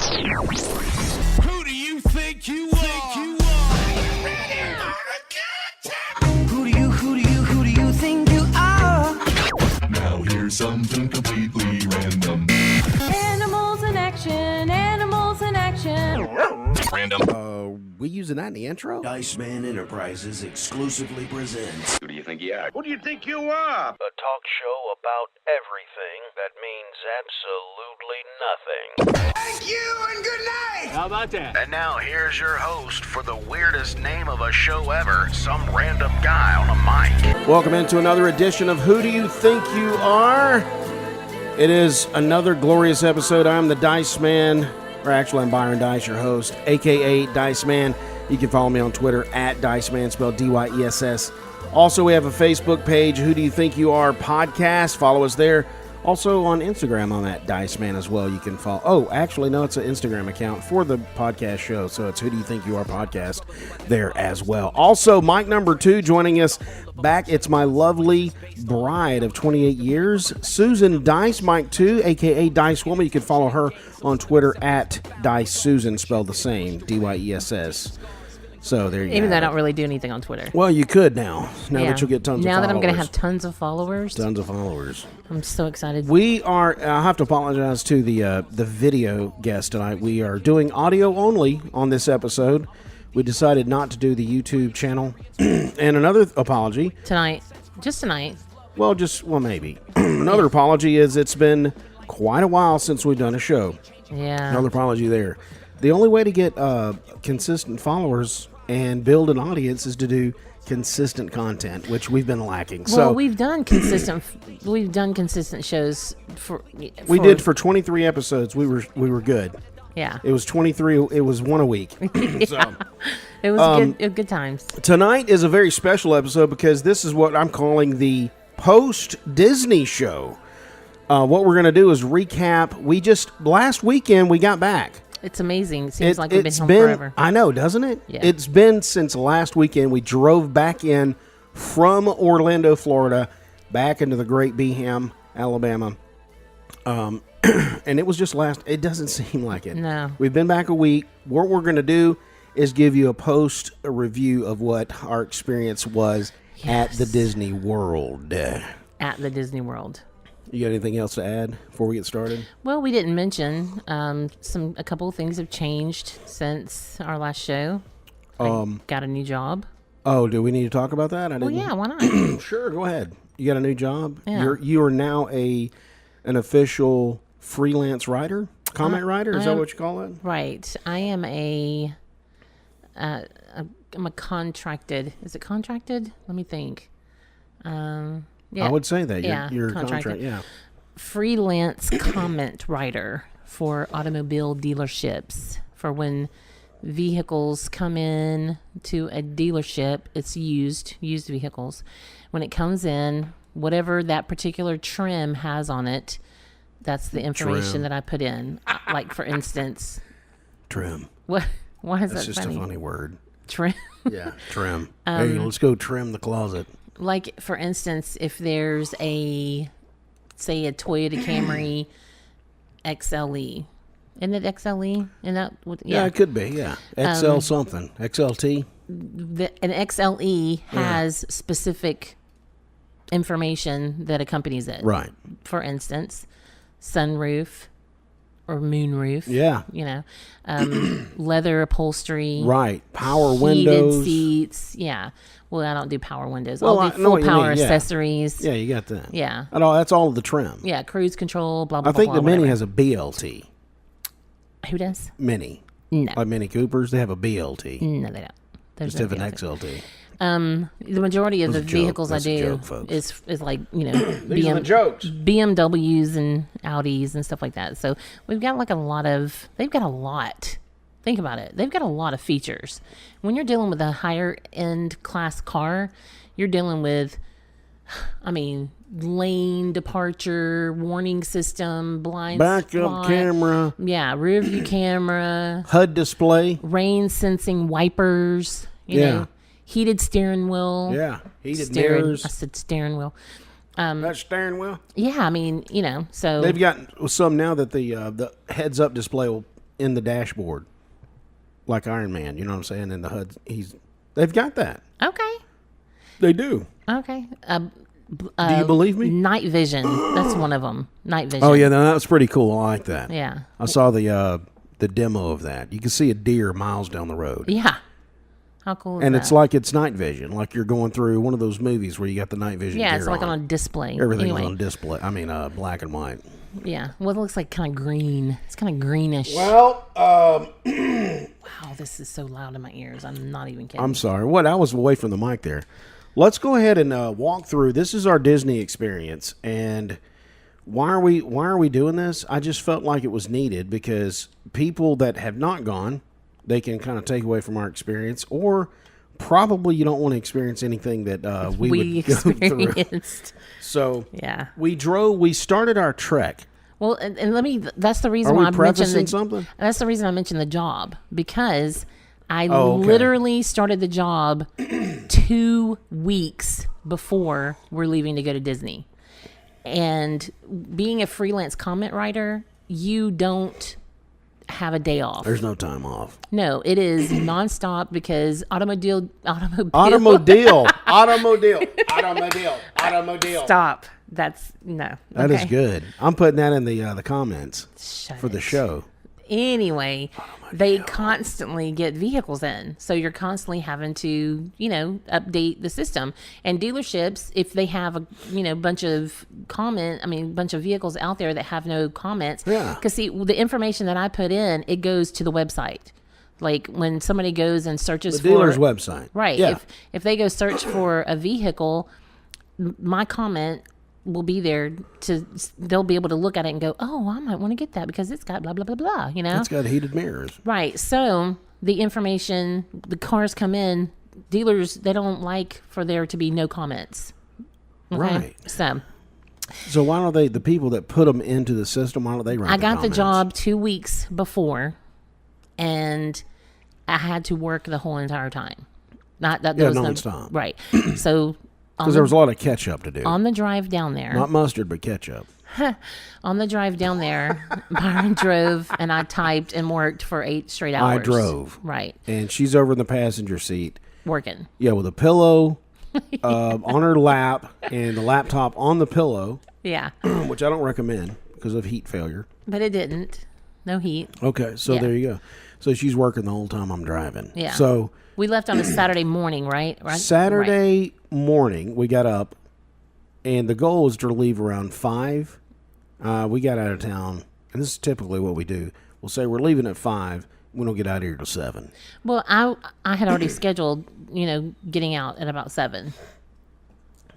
Who do you think you are? Who do you think you are? Now here's something completely random. Animals in action, animals in action. Random. We using that in the intro? Dice Man Enterprises exclusively presents. Who do you think you are? Who do you think you are? A talk show about everything that means absolutely nothing. Thank you and good night. How about that? And now here's your host for the weirdest name of a show ever, some random guy on a mic. Welcome into another edition of Who Do You Think You Are? It is another glorious episode. I'm the Dice Man, or actually I'm Byron Dice, your host, a.k.a. Dice Man. You can follow me on Twitter at Dice Man, spelled D-Y-E-S-S. Also, we have a Facebook page, Who Do You Think You Are Podcast. Follow us there. Also on Instagram, I'm at Dice Man as well. You can follow. Oh, actually, no, it's an Instagram account for the podcast show. So it's Who Do You Think You Are Podcast there as well. Also, Mike number 2 joining us back. It's my lovely bride of 28 years, Susan Dice, Mike 2, a.k.a. Dice Woman. You can follow her on Twitter at Dice Susan, spelled the same, D-Y-E-S-S. So there you go. Even though I don't really do anything on Twitter. Well, you could now that you'll get tons of followers. Now that I'm going to have tons of followers. Tons of followers. I'm so excited. We are, I have to apologize to the video guest tonight. We are doing audio only on this episode. We decided not to do the YouTube channel. And another apology. Tonight. Just tonight. Well, maybe. Another apology is it's been quite a while since we've done a show. Yeah. Another apology there. The only way to get consistent followers and build an audience is to do consistent content, which we've been lacking. Well, So we've done consistent shows for we did for 23 episodes. We were good. Yeah. It was 23. It was one a week. So, it was good times. tonight is a very special episode because this is what I'm calling the post-Disney show. What we're going to do is recap. Last weekend we got back. It's amazing. It seems like we've been home forever. I know, doesn't it? Yeah. It's been since last weekend. We drove back in from Orlando, Florida, back into the great Beham, Alabama. And it was just it doesn't seem like it. No. We've been back a week. What we're going to do is give you a review of what our experience was at the Disney World. At the Disney World. You got anything else to add before we get started? Well, we didn't mention a couple of things have changed since our last show. I got a new job. Oh, do we need to talk about that? Well, yeah, why not? Sure, go ahead. You got a new job? Yeah. You are now an official freelance writer? Comment writer? Is that what you call it? Right. I am I'm a contracted. Is it contracted? Let me think. Yeah. I would say that. You're contracted. Yeah. Freelance comment writer for automobile dealerships. For when vehicles come in to a dealership, it's used vehicles. When it comes in, whatever that particular trim has on it, that's the information that I put in. Like, for instance... Trim. What? Why is That's that just funny? a funny word. Trim? Yeah, trim. Hey, let's go trim the closet. Like, for instance, if there's say a Toyota Camry XLE. Isn't it XLE? Yeah, it could be, yeah. XL something. XLT? An XLE has specific information that accompanies it. Right. For instance, sunroof or moonroof. Yeah. Leather upholstery. Right. Power heated windows. Seats. Yeah. Well, I don't do power windows. Well, I'll I do know full what you power mean, yeah. accessories. Yeah, you got that. Yeah. That's all of the trim. Yeah, cruise control, blah, blah, I blah, think blah, the Mini whatever. has a BLT. Who does? Mini. No. Like Mini Coopers, they have a BLT. No, they don't. There's Just no have an BLT. XLT. The majority of That's the a joke. vehicles That's I a do joke, folks. is like, These are the jokes. BMWs and Audis and stuff like that. So we've got they've got a lot. Think about it. They've got a lot of features. When you're dealing with a higher end class car, you're dealing with, lane departure, warning system, blind Backup spot, camera. Yeah, rear view camera, HUD display. rain sensing wipers, you know, heated steering wheel. Yeah, heated mirrors. I said steering wheel. That steering wheel. Yeah, so They've got some now that the heads-up display will in the dashboard, like Iron Man. You know what I'm saying? And the HUD, they've got that. Okay. They do. Okay. Do you believe me? Night vision. That's one of them. Night vision. Oh yeah, no, that's pretty cool. I like that. Yeah. I saw the demo of that. You can see a deer miles down the road. Yeah. How cool is And that? it's like it's night vision, like you're going through one of those movies where you got the night vision. Yeah, deer it's like on. on a display. Everything's Anyway. on display. I mean, black and white. Yeah. Well, it looks like kind of green. It's kind of greenish. Well, Wow, this is so loud in my ears. I'm not even kidding. I'm sorry. What? I was away from the mic there. Let's go ahead and walk through. This is our Disney experience, and why are we doing this? I just felt like it was needed because people that have not gone, they can kind of take away from our experience, or probably you don't want to experience anything that we would go through. experienced. So Yeah. we started our trek. Well, and let me. That's the reason Are we why I mentioned prefacing something? That's the reason I mentioned the job, because I Oh, okay. literally started the job 2 weeks before we're leaving to go to Disney. And being a freelance comment writer, you don't have a day off. There's no time off. No, it is nonstop because automobile. Automobile. Stop. That's no. That is Okay. good. I'm putting that in the comments Shut for the it. show. Anyway, they constantly get vehicles in. So you're constantly having to, update the system. And dealerships, if they have a, bunch of vehicles out there that have no comments. Yeah. Because see, the information that I put in, it goes to the website. Like when somebody goes and searches The dealer's website. Right. Yeah. If they go search for a vehicle, my comment will be there they'll be able to look at it and go, oh, I might want to get that because it's got blah, blah, blah, blah, It's got heated mirrors. Right. So the information, the cars come in, dealers, they don't like for there to be no comments. Okay? Right. So why don't the people that put them into the system, why don't they write I got the comments? job 2 weeks before, and I had to work the whole entire time. Not that there was nonstop. Right. So Because there was a lot of catch up to do. on the drive down there, Not mustard, but ketchup. on the drive down there, Byron drove and I typed and worked for 8 straight hours. I drove. Right. And she's over in the passenger seat. Working. Yeah, with a pillow on her lap and the laptop on the pillow, Yeah. which I don't recommend because of heat failure. But it didn't. No heat. Okay, so Yeah. there you go. So she's working the whole time I'm driving. Yeah. So We left on a Saturday morning, right? Saturday morning, we got up, and the goal was to leave around 5. We got out of town, and this is typically what we do. We'll say we're leaving at 5. We don't get out of here till 7. Well, I had already scheduled, getting out at about 7.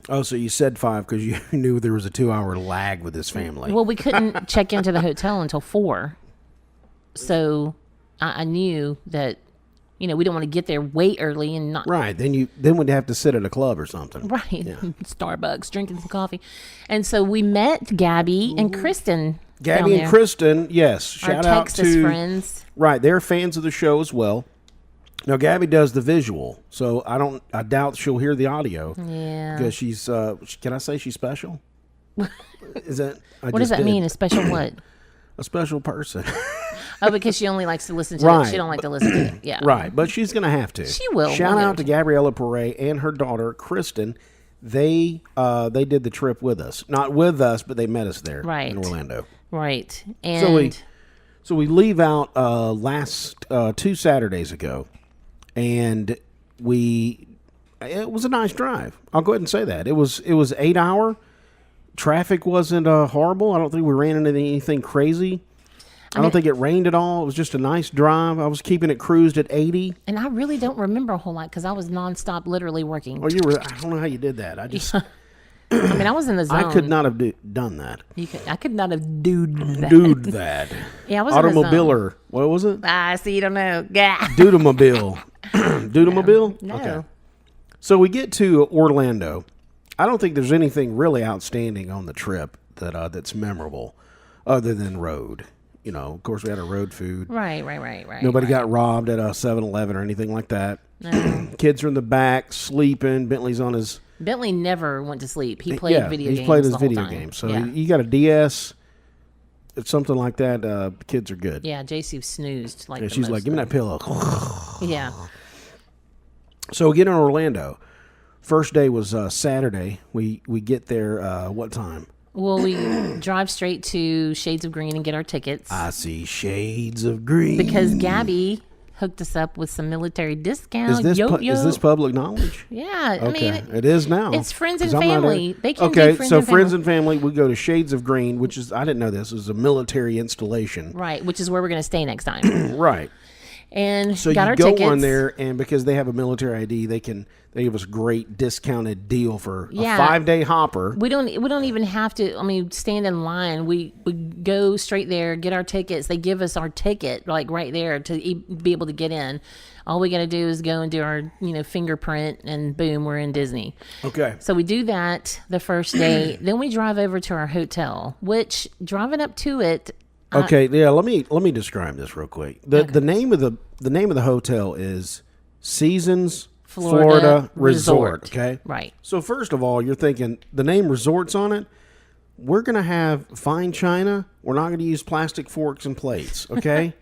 Oh, so you said 5 because you knew there was a 2-hour lag with this family. Well, we couldn't check into the hotel until 4. So I knew that, we don't want to get there way early and not. Right. Then we'd have to sit at a club or something. Right. Yeah. Starbucks, drinking some coffee. And so we met Gabby and Kristen. down Gabby and there. Kristen, yes. Our Shout out Texas to friends. Right, they're fans of the show as well. Now Gabby does the visual, so I doubt she'll hear the audio. Yeah. Because she's can I say she's special? Is that What does that mean? A special what? A special person. Oh, because she only likes to listen to Right. it. She don't like to listen to it. Yeah. Right, but she's going to have to. She will. Shout We'll out to get her Gabriella Perret and her daughter Kristen. They did the trip with us. Not with us, but they met us there Right. in Orlando. Right. And So we leave out last 2 Saturdays ago, and it was a nice drive. I'll go ahead and say that. It was 8 hour. Traffic wasn't horrible. I don't think we ran into anything crazy. I don't think it rained at all. It was just a nice drive. I was keeping it cruised at 80. and I really don't remember a whole lot because I was nonstop literally working. Oh, I don't know how you did that. I just I mean, I was in the zone. I could not have done that. I could not have dude that. Dude, that. Yeah, I was in the zone. Automobiler. What was it? So you don't know. Yeah. Dudemobile. Dudemobile? No. Okay. So we get to Orlando. I don't think there's anything really outstanding on the trip that's memorable other than road. Of course, we had our road food. Right. Nobody got robbed at a 7-Eleven or anything like that. No. Kids are in the back sleeping. Bentley's on his... Bentley never went to sleep. He played video games. He's played his the whole video time. games. So yeah. you got a DS. it's something like that, the kids are good. Yeah, JC snoozed like. And the she's most like, give me that pillow. Yeah. So we get in Orlando. First day was Saturday. We get there, what time? Well, we drive straight to Shades of Green and get our tickets. I see shades of green. Because Gabby hooked us up with some military discount. Is this public knowledge? Yeah, Okay, I mean, it is now. it's friends and 'Cause I'm not family. They can okay, be friends so and friends family. and family, we go to Shades of Green, which is, I didn't know this, is a military installation. Right, which is where we're going to stay next time. Right. And So got you our go tickets. on there, and because they have a military ID, they give us a great discounted deal for a Yeah. 5-day hopper. We don't even have to. I mean, stand in line. We go straight there, get our tickets. They give us our ticket like right there to be able to get in. All we got to do is go and do our fingerprint, and boom, we're in Disney. Okay. So we do that the first day. Then we drive over to our hotel. Which driving up to it. Okay, yeah. Let me describe this real quick. The name of the hotel is Seasons Florida Resort. Okay, Right. So first of all, you're thinking the name resorts on it. We're gonna have fine china. We're not gonna use plastic forks and plates. Okay.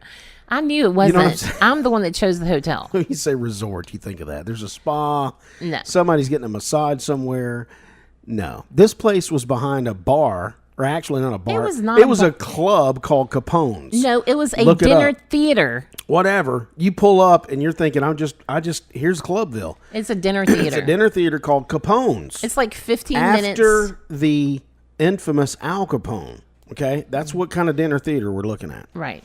I knew it know what I'm wasn't. saying? I'm the one that chose the hotel. When you say resort, you think of that. There's a spa. No. Somebody's getting a massage somewhere. No, this place was behind a bar. Or actually not a bar. was not It a was bar. a club called Capone's. No, it was a Look it dinner up. theater. Whatever. You pull up and you're thinking, here's Clubville. It's a dinner theater. It's a dinner theater called Capone's. It's like 15 After minutes. the infamous Al Capone. Okay? That's what kind of dinner theater we're looking at. Right.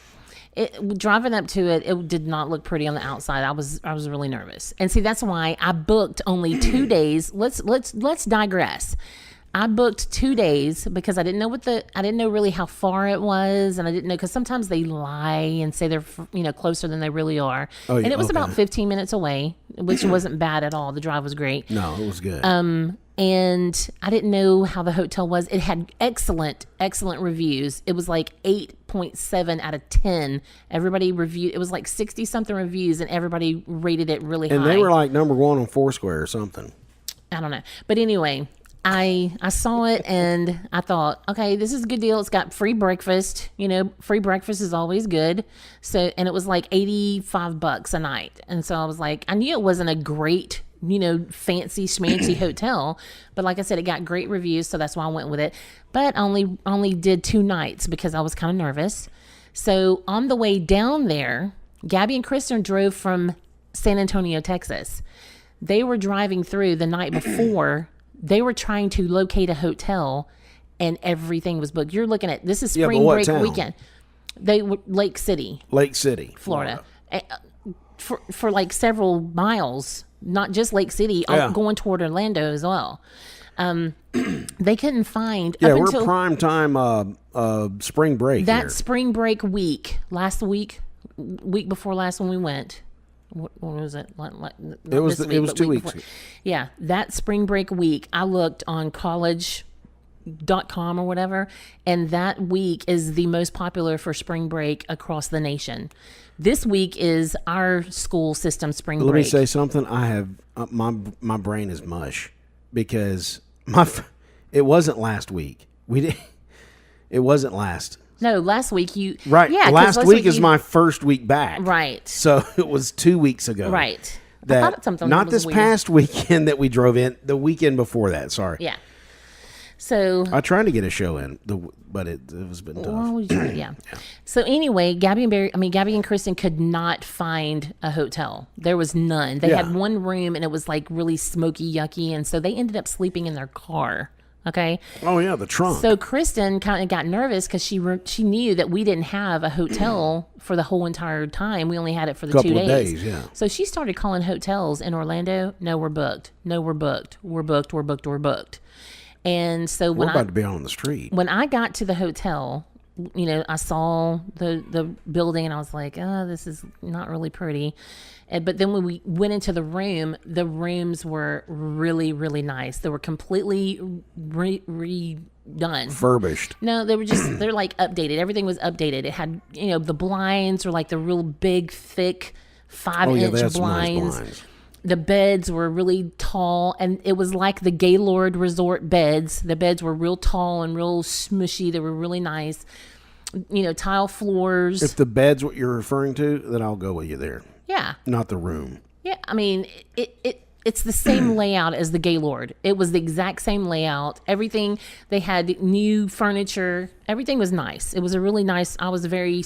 Driving up to it, it did not look pretty on the outside. I was really nervous. And see, that's why I booked only 2 days. Let's digress. I booked 2 days because I didn't know really how far it was, and I didn't know because sometimes they lie and say they're closer than they really are. Oh, yeah, and it was okay. about 15 minutes away, which wasn't bad at all. The drive was great. No, it was good. And I didn't know how the hotel was. It had excellent reviews. It was like 8.7 out of 10. Everybody reviewed. It was like 60 something reviews, and everybody rated it really high. and they were like number 1 on Foursquare or something. I don't know. But anyway, I saw it and I thought, okay, this is a good deal. It's got free breakfast. Free breakfast is always good. So, and it was like $85 a night. And so I was like, I knew it wasn't a great, fancy schmancy hotel, but like I said, it got great reviews. So that's why I went with it. But only did 2 nights because I was kind of nervous. So on the way down there, Gabby and Kristen drove from San Antonio, Texas. They were driving through the night before. They were trying to locate a hotel, and everything was booked. You're looking at this is Yeah, but spring what break town? weekend. They were Lake City, Florida. for like several miles, not just Lake City, Yeah. going toward Orlando as well. They couldn't find Yeah, up we're until prime time spring break that here. spring break week. Last week before last when we went. What was it? It was 2 weeks ago. Yeah, that spring break week, I looked on college.com or whatever, and that week is the most popular for spring break across the nation. This week is our school system spring Let break. me say something. I have my brain is mush because it wasn't last week. It wasn't last. No, last week you Right. Yeah, 'cause last week is you- my first week back. right. So it was 2 weeks ago. Right. I That thought something not was this weird. past weekend that we drove in. The weekend before that. Sorry. Yeah. So I tried to get a show in, but it was been tough. well, we tried, yeah. So anyway, Gabby and Kristen could not find a hotel. There was none. They Yeah. had one room, and it was like really smoky, yucky, and so they ended up sleeping in their car. Okay. Oh yeah, the trunk. So Kristen kind of got nervous because she knew that we didn't have a hotel for the whole entire time. We only had it for the Couple 2 of days. days, yeah. So she started calling hotels in Orlando. No, we're booked. No, we're booked. We're booked. We're booked. We're booked. And so We're about to be on the street. when I got to the hotel, I saw the building and I was like, oh, this is not really pretty. But then when we went into the rooms were really, really nice. They were completely redone. Furbished. No, they're like updated. Everything was updated. It had, the blinds were like the real big, thick 5-inch Oh yeah, they had some nice blinds. blinds. The beds were really tall, and it was like the Gaylord Resort beds. The beds were real tall and real smushy. They were really nice. tile floors. If the bed's what you're referring to, then I'll go with you there. Yeah. Not the room. Yeah. I mean, it's the same layout as the Gaylord. It was the exact same layout. Everything, they had new furniture. Everything was nice. It was a really nice, I was very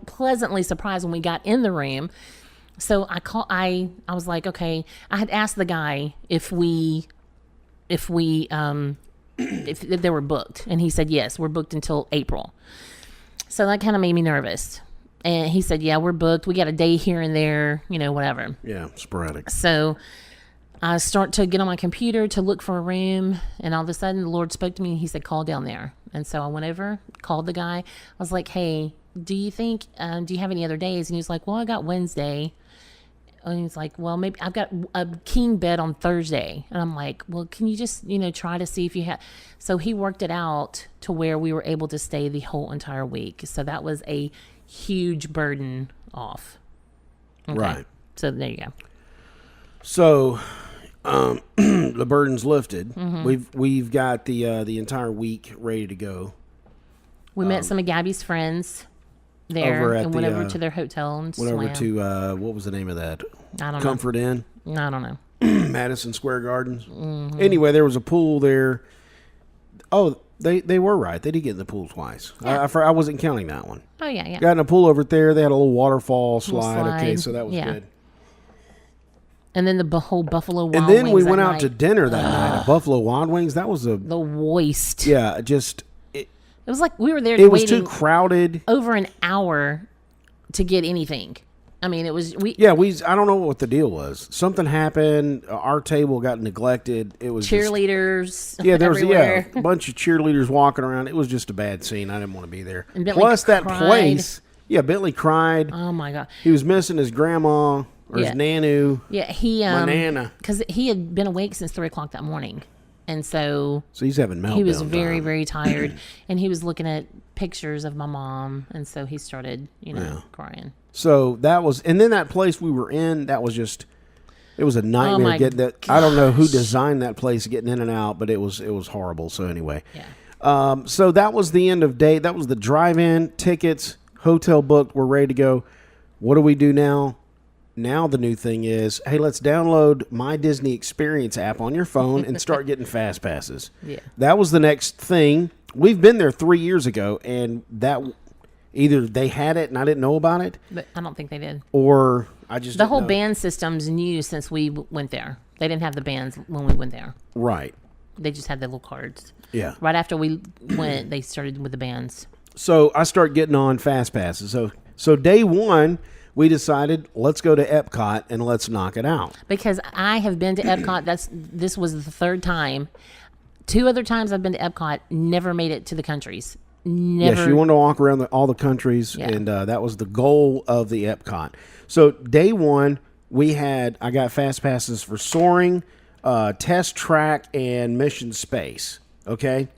pleasantly surprised when we got in the room. So I was like, okay, I had asked the guy if they were booked, and he said, yes, we're booked until April. So that kind of made me nervous. And he said, yeah, we're booked. We got a day here and there, whatever. Yeah, sporadic. So I start to get on my computer to look for a room, and all of a sudden the Lord spoke to me, and he said, call down there. And so I went over, called the guy. I was like, hey, do you have any other days? And he was like, well, I got Wednesday. And he's like, well, maybe I've got a king bed on Thursday. And I'm like, well, can you just, try to see if you have. So he worked it out to where we were able to stay the whole entire week. So that was a huge burden off. Okay. Right. So there you go. So the burden's lifted. Mm-hmm. We've got the entire week ready to go. We met some of Gabby's friends there and went over to their hotel and went swam. over to what was the name of that? I don't Comfort Inn. know. I don't know. Madison Square Gardens. Mm-hmm. Anyway, there was a pool there. Oh, they were right. They did get in the pool twice. Yeah. I wasn't counting that one. Oh yeah. Got in a pool over there. They had a little waterfall slide. Okay, so that was good. And then the whole Buffalo Wild Wings. And then we went out to dinner that night at Buffalo Wild Wings. That was the waste. Yeah, just it was like we were there. It was too crowded. Over an hour to get anything. I mean, it was I don't know what the deal was. Something happened. Our table got neglected. It was cheerleaders. There was everywhere. a bunch of cheerleaders walking around. It was just a bad scene. I didn't want to be there. And Bentley Plus that cried. place. Yeah, Bentley cried. Oh my God. He was missing his grandma or his nanu. Yeah, he my nana. Because he had been awake since 3:00 that morning, and so he's having meltdown. He was very very tired, and he was looking at pictures of my mom, and so he started crying. So that was, and then that place we were in, that was just, it was a nightmare getting that. Gosh. I don't know who designed that place, getting in and out, but it was horrible. So anyway, so that was the end of day. That was the drive-in, tickets, hotel booked. We're ready to go. What do we do now? Now the new thing is, hey, let's download My Disney Experience app on your phone and start getting fast passes. Yeah, that was the next thing. We've been there 3 years ago, and that. Either they had it and I didn't know about it. But I don't think they did. Or I just the whole band system's new since we went there. They didn't have the bands when we went there. Right. They just had the little cards. Yeah. Right after we went, they started with the bands. So I start getting on fast passes. So day one, we decided let's go to Epcot and let's knock it out. Because I have been to Epcot. This was the third time. 2 other times I've been to Epcot, never made it to the countries. Never. Yes, you want to walk around all the countries, and that was the goal of the Epcot. So day one, I got fast passes for Soaring, Test Track, and Mission Space. Okay?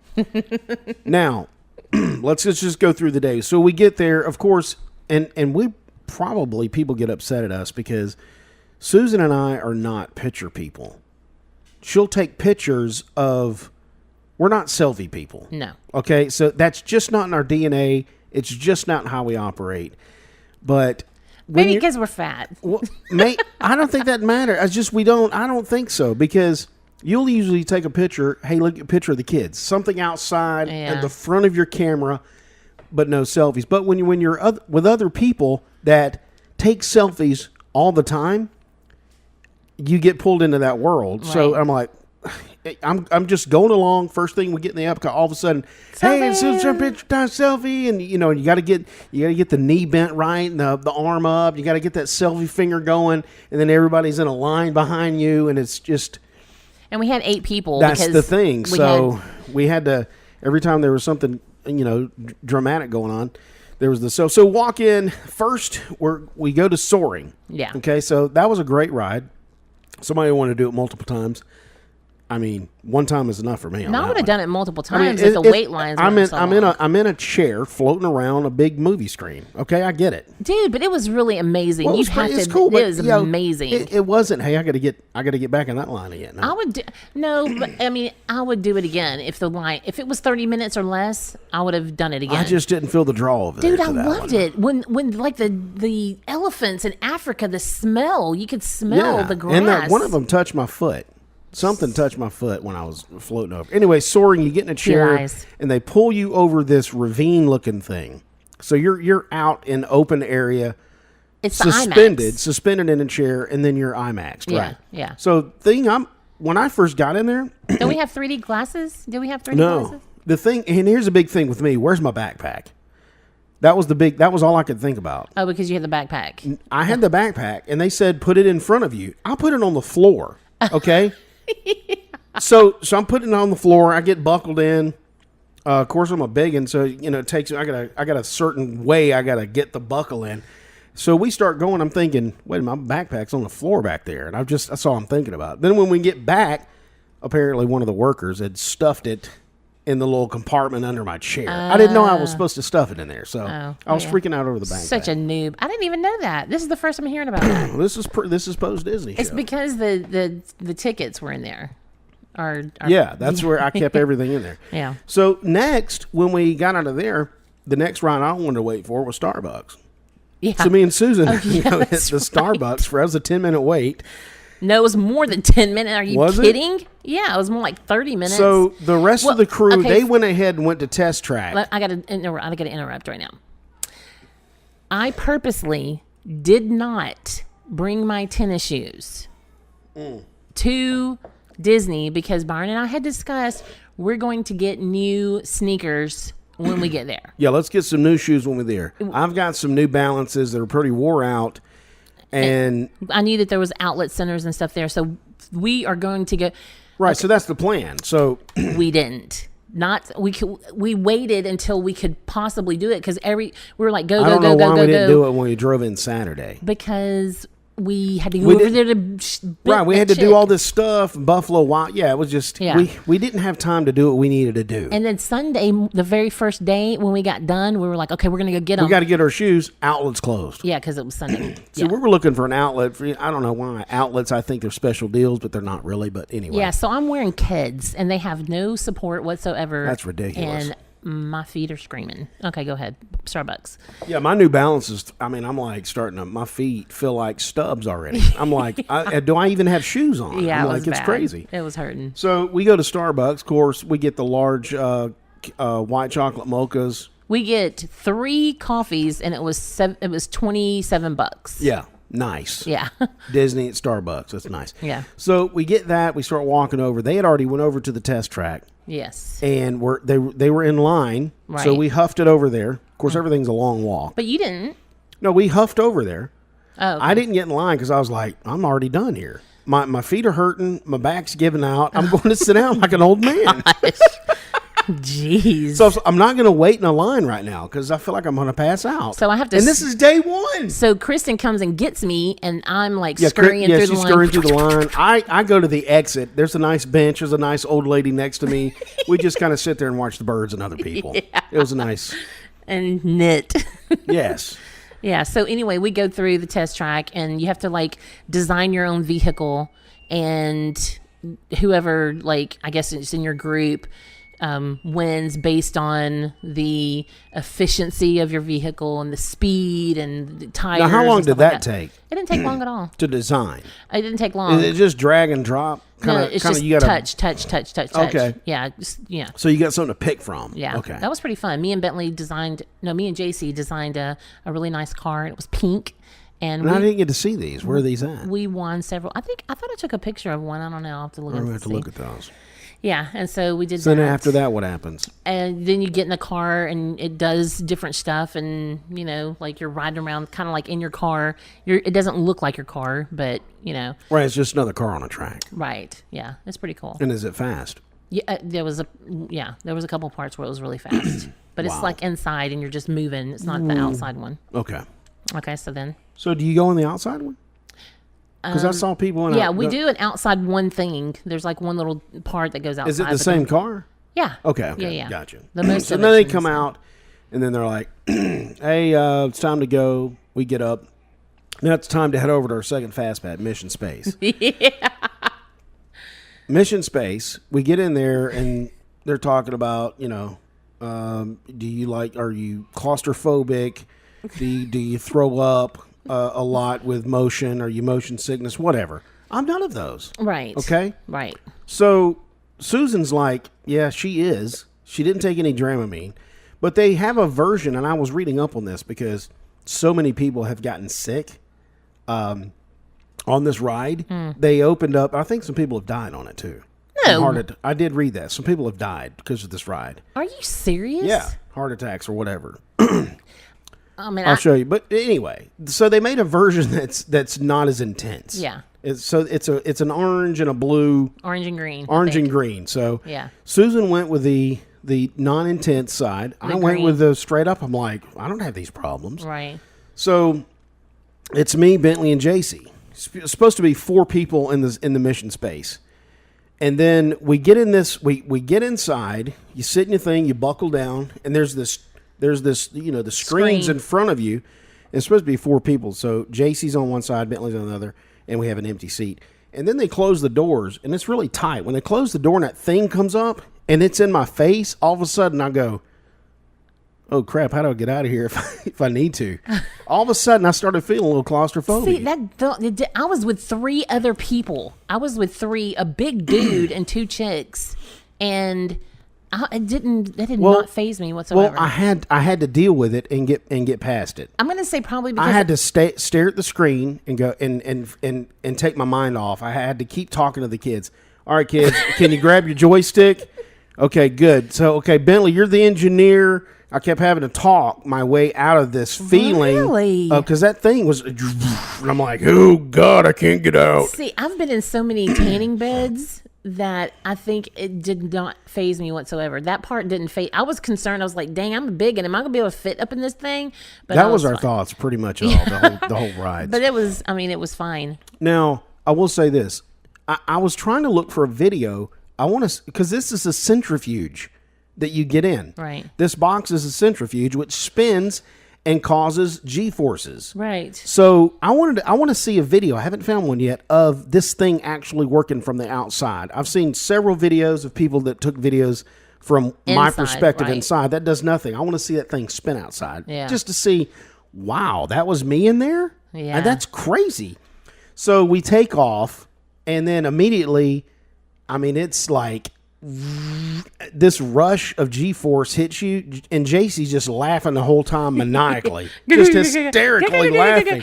Now, let's just go through the day. So we get there, of course, and we probably, people get upset at us because Susan and I are not picture people. She'll take pictures of... We're not selfie people. No. Okay, so that's just not in our DNA. It's just not how we operate. But maybe because we're fat. Well, I don't think that matters. I don't think so, because you'll usually take a picture. Hey, look at a picture of the kids. Something outside at the front of your camera, but no selfies. But when you're with other people that take selfies all the time, you get pulled into that world. Right. So I'm like, I'm just going along. First thing we get in the Epcot, all of a sudden, hey, it's a picture time selfie, and you got to get the knee bent right and the arm up. You got to get that selfie finger going, and then everybody's in a line behind you, and it's just. And we had 8 people. That's the thing. We had to, every time there was something dramatic going on, there was the so walk in first. We go to Soaring. Yeah. Okay, so that was a great ride. Somebody wanted to do it multiple times. I mean, one time is enough for me. No, I would have done it multiple I mean, times if the wait lines I'm were in. so I'm long. in a chair floating around a big movie screen. Okay, I get it. Dude, but it was really amazing. Well, You'd have it's to. cool, but, It was you know, amazing. It wasn't. Hey, I got to get back in that line again. No. I would do, no, but I mean, I would do it again if it was 30 minutes or less. I would have done it again. I just didn't feel the draw of it. Dude, I loved it when like the elephants in Africa, the smell, you could smell the grass. And one of them touched my foot. Something touched my foot when I was floating over. Anyway, soaring, you get in a chair eyes. and they pull you over this ravine-looking thing. So you're out in open area, It's the IMAX. suspended in a chair, and then you're IMAXed, Yeah, right? yeah. So when I first got in there, Don't we have 3D glasses? Do we have 3D no, glasses? the thing, and here's a big thing with me. Where's my backpack? That was all I could think about. Oh, because you had the backpack. I had the backpack, and they said put it in front of you. I'll put it on the floor. Okay. So I'm putting it on the floor. I get buckled in. Of course, I'm a biggin, so it takes. I got a certain way I got to get the buckle in. So we start going. I'm thinking, wait, my backpack's on the floor back there, and that's all I'm thinking about. Then when we get back, apparently one of the workers had stuffed it in the little compartment under my chair. I didn't know I was supposed to stuff it in there, so I was freaking out over the backpack. Such a noob. I didn't even know that. This is the first time hearing about that. This is post Disney. It's because the tickets were in there. Yeah, that's where I kept everything in there. Yeah. So next, when we got out of there, the next ride I wanted to wait for was Starbucks. Yeah. So me and Susan hit the that's Starbucks for that was a 10-minute wait. No, it was more than 10 minutes. Are you Was it? kidding? Yeah, it was more like 30 minutes. So the rest Well, of the crew, okay, they went ahead and went to test track. I got to interrupt right now. I purposely did not bring my tennis shoes to Disney because Byron and I had discussed we're going to get new sneakers when we get there. Yeah, let's get some new shoes when we're there. I've got some New Balances that are pretty wore out. And I knew that there was outlet centers and stuff there, so we are going to go. right, so that's the plan. So We didn't. We waited until we could possibly do it because we were like go I don't go know go why go we go didn't go do it when we drove in Saturday. because we had to go We over didn't- there to Right, we had to do all this stuff, Buffalo Wild. Yeah, it was just Yeah. we didn't have time to do what we needed to do. And then Sunday, the very first day when we got done, we were like, okay, we're gonna go get them. We got to get our shoes. Outlets closed. Yeah, because it was Sunday. So we were looking for an outlet. I don't know why outlets. I think they're special deals, but they're not really. But anyway. Yeah, so I'm wearing Keds, and they have no support whatsoever. That's ridiculous. And my feet are screaming. Okay, go ahead. Starbucks. Yeah, my New Balances. I mean, I'm like starting to. My feet feel like stubs already. I'm like, do I even have shoes on? Yeah, I'm it like, was it's bad. crazy. It was hurting. So we go to Starbucks. Of course, we get the large white chocolate mochas. We get 3 coffees, and it was $27. Yeah, nice. Yeah. Disney at Starbucks. That's nice. Yeah. So we get that. We start walking over. They had already went over to the test track, Yes. and they were in line. So Right. we huffed it over there. Of course, everything's a long walk. But you didn't. No, we huffed over there. Oh. I didn't get in line because I was like, I'm already done here. My feet are hurting. My back's giving out. I'm going to sit down like an old man. Jeez. So I'm not going to wait in a line right now because I feel like I'm going to pass out. So I have to And this is day one. So Kristen comes and gets me, and I'm like scurrying through the she's line. scurrying through the line. I go to the exit. There's a nice bench. There's a nice old lady next to me. We just kind of sit there and watch the birds and other people. Yeah. It was a nice. And knit. Yes. Yeah. So anyway, we go through the test track, and you have to like design your own vehicle, and whoever I guess it's in your group wins based on the efficiency of your vehicle and the speed and the tires. Now, how long and did stuff like that take It didn't take long at all. to design? It didn't take long. Is it just drag and drop? No, it's just you gotta, touch. Okay. Yeah. So you got something to pick from. Yeah. Okay. That was pretty fun. Me and JC designed a really nice car. It was pink. And I didn't get to see these. Where are these at? we won several. I thought I took a picture of one. I don't know. I'll have to look We're at going to have to look at those. Yeah. And so we did So that. then after that, what happens? And then you get in the car and it does different stuff. And, like you're riding around kind of like in your car. It doesn't look like your car, but, Right, it's just another car on a track. Right. Yeah. It's pretty cool. And is it fast? Yeah, there was a couple parts where it was really fast, but it's Wow. like inside and you're just moving. It's not the outside one. Okay. Okay, so then So do you go on the outside one? Because I saw people in. Yeah, we do an outside one thing. There's like one little part that goes outside. Is it the same car? Yeah. Okay. Yeah. Gotcha. The most so of then it's they in the come same. out, and then they're like, "Hey, it's time to go." We get up. Now it's time to head over to our second fast pad, Mission Space. Mission Space. We get in there, and they're talking about, do you like? Are you claustrophobic? Do you throw up a lot with motion? Are you motion sickness? Whatever. I'm none of those. Right. Okay. Right. So Susan's like, yeah, she is. She didn't take any Dramamine, but they have a version, and I was reading up on this because so many people have gotten sick on this ride. They opened up. I think some people have died on it too. No. I did read that. Some people have died because of this ride. Are you serious? Yeah, heart attacks or whatever. I mean, I'll show you. But anyway, so they made a version that's not as intense. Yeah. It's an orange and a blue. Orange and green. Orange and green. So Yeah. Susan went with the non-intense side. I went green. with the straight up. I'm like, I don't have these problems. Right. So it's me, Bentley, and JC. It's supposed to be 4 people in the Mission Space. And then we get in this. We get inside. You sit in your thing. You buckle down, and there's this. The screens Screen. in front of you. It's supposed to be 4 people. So JC's on one side, Bentley's on the other, and we have an empty seat. And then they close the doors, and it's really tight. When they close the door and that thing comes up, and it's in my face, all of a sudden I go, oh, crap, how do I get out of here if I need to? All of a sudden I started feeling a little claustrophobia. See, I was with 3 other people. I was with a big dude and 2 chicks, and that did not faze me whatsoever. Well, I had to deal with it and get past it. I'm going to say probably because I had to stare at the screen and go and take my mind off. I had to keep talking to the kids. All right, kids, can you grab your joystick? Okay, good. So, Bentley, you're the engineer. I kept having to talk my way out of this feeling. Really? Because that thing was, and I'm like, oh, God, I can't get out. See, I've been in so many tanning beds that I think it did not faze me whatsoever. That part didn't faze. I was concerned. I was like, dang, I'm big, and am I going to be able to fit up in this thing? But That was our fine. thoughts pretty much all, the whole ride. But it was fine. Now, I will say this. I was trying to look for a video. I want to, because this is a centrifuge that you get in. Right. This box is a centrifuge which spins and causes G-forces. Right. So I want to see a video. I haven't found one yet of this thing actually working from the outside. I've seen several videos of people that took videos from my Inside, perspective right. inside. That does nothing. I want to see that thing spin outside. Yeah. Just to see, wow, that was me in there? Yeah. And that's crazy. So we take off, and then immediately, I mean, it's like this rush of G-force hits you, and JC's just laughing the whole time maniacally, just hysterically laughing.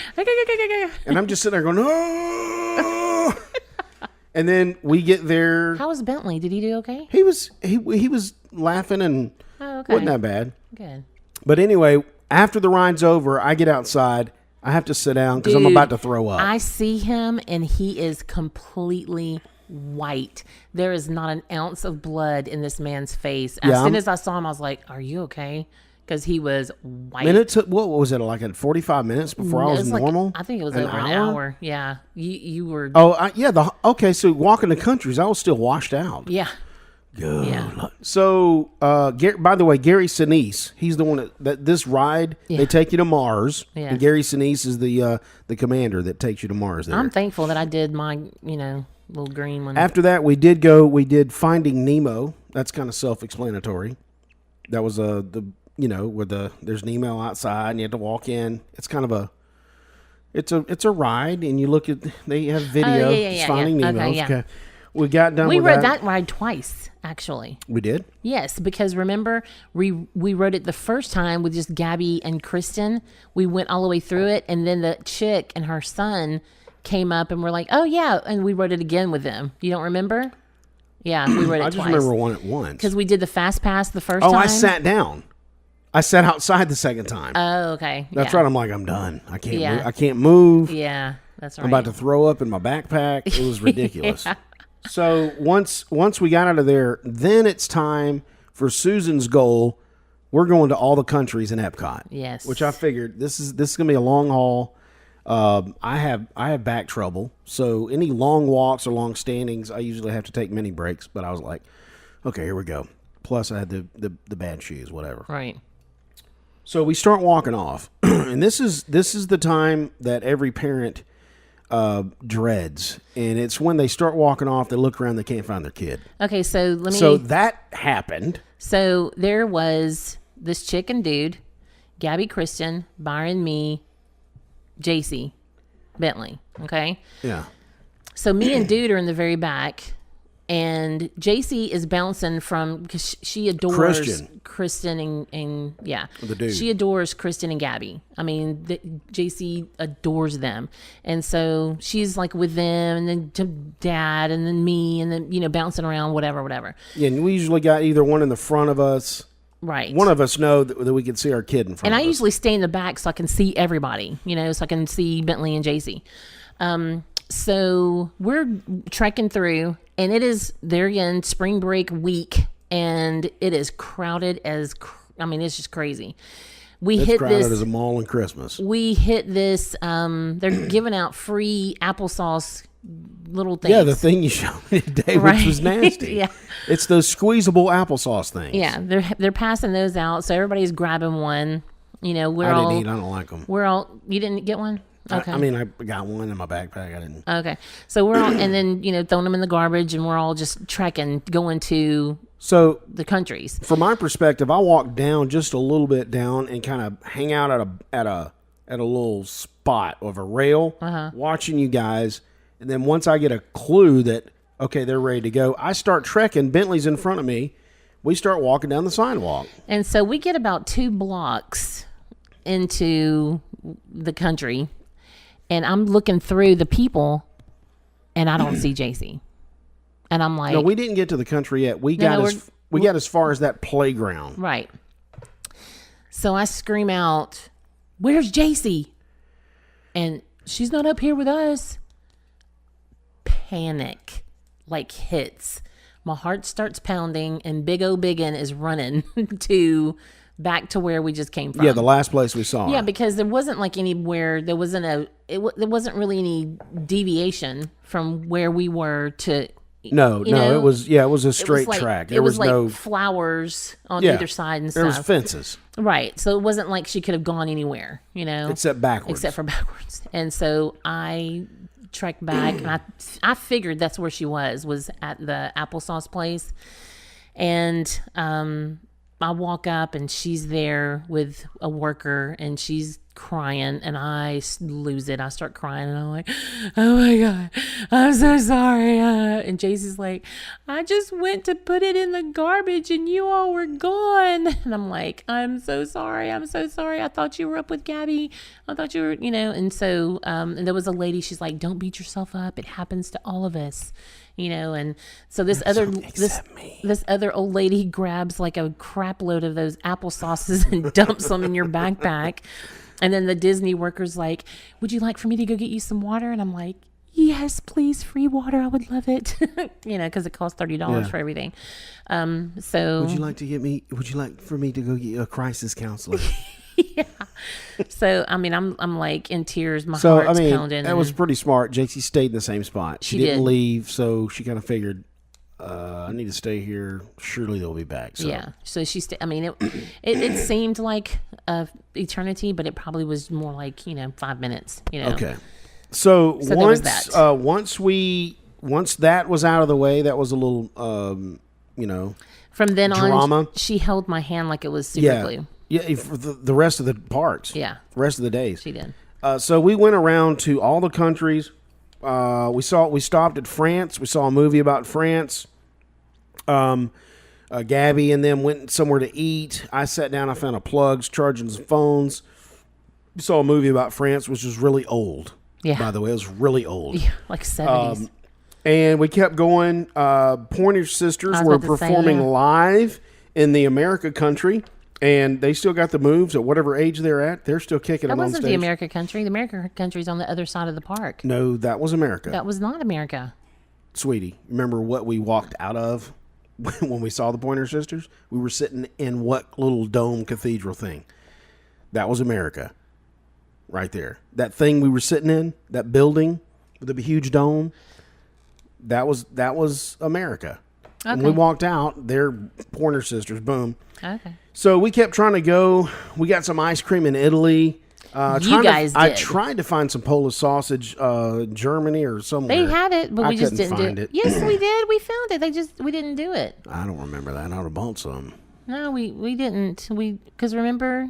And I'm just sitting there going, oh. And then we get there. How was Bentley? Did he do okay? He was laughing and Oh, okay. wasn't that bad. Good. But anyway, after the ride's over, I get outside. I have to sit down because I'm Dude, about to throw up. I see him, and he is completely white. There is not an ounce of blood in this man's face. As soon as I saw him, I was like, are you okay? Because he was white. And it took, what was it, like 45 minutes before I was normal? I think it was over an hour. Yeah. You were. Oh, yeah. Okay, so walking the countries, I was still washed out. Yeah. Good. Yeah. So, by the way, Gary Sinise, he's the one that this ride, Yeah. they take you to Mars. Yeah. And Gary Sinise is the commander that takes you to Mars there. I'm thankful that I did my, little green one. After that, we did Finding Nemo. That's kind of self-explanatory. That was where there's Nemo outside and you have to walk in. It's kind of it's a ride, and you look at, they have video. It's Finding Nemo. Okay, yeah. Okay. We got done We with rode that ride twice, actually. We did? Yes, because remember, we rode it the first time with just Gabby and Kristen. We went all the way through it, and then the chick and her son came up, and we're like, oh, yeah, and we rode it again with them. You don't remember? Yeah, we rode it I twice. just remember one at once. Because we did the Fast Pass the first time. Oh, I sat down. I sat outside the second time. Oh, okay. That's yeah. right. I'm like, I'm done. I can't Yeah. move. I can't move. Yeah, that's right. I'm about to throw up in my backpack. It was ridiculous. So once we got out of there, then it's time for Susan's goal. We're going to all the countries in Epcot. Yes. Which I figured this is going to be a long haul. I have back trouble, so any long walks or long standings, I usually have to take mini breaks. But I was like, okay, here we go. Plus, I had the bad shoes, whatever. Right. So we start walking off, and this is the time that every parent dreads, and it's when they start walking off. They look around, they can't find their kid. Okay, so So that happened. So there was this chick and dude, Gabby, Kristen, Byron, me, JC, Bentley. Okay. Yeah. So me and dude are in the very back, and JC is bouncing from because she adores Kristen and yeah, the dude. She adores Kristen and Gabby. I mean, JC adores them, and so she's like with them, and then to dad, and then me, and then bouncing around, whatever. Yeah, and we usually got either one in the front of us. Right. One of us know that we can see our kid in front and of I us. usually stay in the back so I can see everybody, so I can see Bentley and JC. So we're trekking through, and it is there again, spring break week, and it is crowded it's just crazy. It's crowded as a mall in Christmas. We hit this, they're giving out free applesauce little things. Yeah, the thing you showed me today, Right. which was nasty. Yeah. It's those squeezable applesauce things. Yeah, they're passing those out, so everybody's grabbing one. I didn't eat. I don't like them. You didn't get one? Okay. I got one in my backpack. I didn't. Okay. So we're all, and then, throwing them in the garbage, and we're all just trekking, going to So the countries. from my perspective, I walk down just a little bit down and kind of hang out at a little spot of a rail, watching you guys. And then once I get a clue that, okay, they're ready to go, I start trekking. Bentley's in front of me. We start walking down the sidewalk. And so we get about 2 blocks into the country, and I'm looking through the people, and I don't see JC. And I'm like, No, we didn't get to the country yet. We got as far as that playground. Right. So I scream out, "Where's JC?" And she's not up here with us. Panic hits. My heart starts pounding, and Big O Biggin is running back to where we just came from. Yeah, the last place we saw. Yeah, because there wasn't anywhere. There wasn't there wasn't really any deviation from where we were to. No, it was a straight track. There was no flowers on either side and stuff. There was fences. Right. So it wasn't like she could have gone anywhere, Except backwards. Except for backwards. And so I trekked back, and I figured that's where she was at the applesauce place. And I walk up, and she's there with a worker, and she's crying, and I lose it. I start crying, and I'm like, "Oh my God, I'm so sorry." And JC's like, "I just went to put it in the garbage, and you all were gone." And I'm like, "I'm so sorry. I'm so sorry. I thought you were up with Gabby. I thought you were, And so, and there was a lady. She's like, "Don't beat yourself up. It happens to all of us." And so this other old lady grabs like a crap load of those applesauces and dumps them in your backpack. And then the Disney worker's like, "Would you like for me to go get you some water?" And I'm like, "Yes, please, free water. I would love it." Because it costs $30 for everything. So Would you like for me to go get you a crisis counselor? Yeah. So I'm like in tears. My heart's pounding. That was pretty smart. JC stayed in the same spot. She didn't did. leave, so she kind of figured, I need to stay here. Surely they'll be back. So. Yeah. So she it seemed like eternity, but it probably was more like 5 minutes. Okay. So there once was that. Once that was out of the way, that was a little From then drama. on, she held my hand like it was super glue. Yeah, for the rest of the parts. Yeah. The rest of the days. She did. So we went around to all the countries. We stopped at France. We saw a movie about France. Gabby and them went somewhere to eat. I sat down. I found a plugs, charging some phones. We saw a movie about France, which was really old. Yeah. By the way, it was really old. Yeah, like 70s. And we kept going. Pointer Sisters were performing live in the America country. And they still got the moves at whatever age they're at. They're still kicking them on stage. That wasn't the America country. The America country's on the other side of the park. No, that was America. That was not America. Sweetie, remember what we walked out of when we saw the Pointer Sisters? We were sitting in what little dome cathedral thing? That was America. right there. That thing we were sitting in, that building with the huge dome, that was America. Okay. When we walked out, they're Pointer Sisters, boom. Okay. So we kept trying to go. We got some ice cream in Italy. I tried to find some Polish sausage, Germany or somewhere. They had it, but we just didn't find do it. it. Yes, we did. We found it. We didn't do it. I don't remember that. I would have bought some. No, we didn't. Because remember,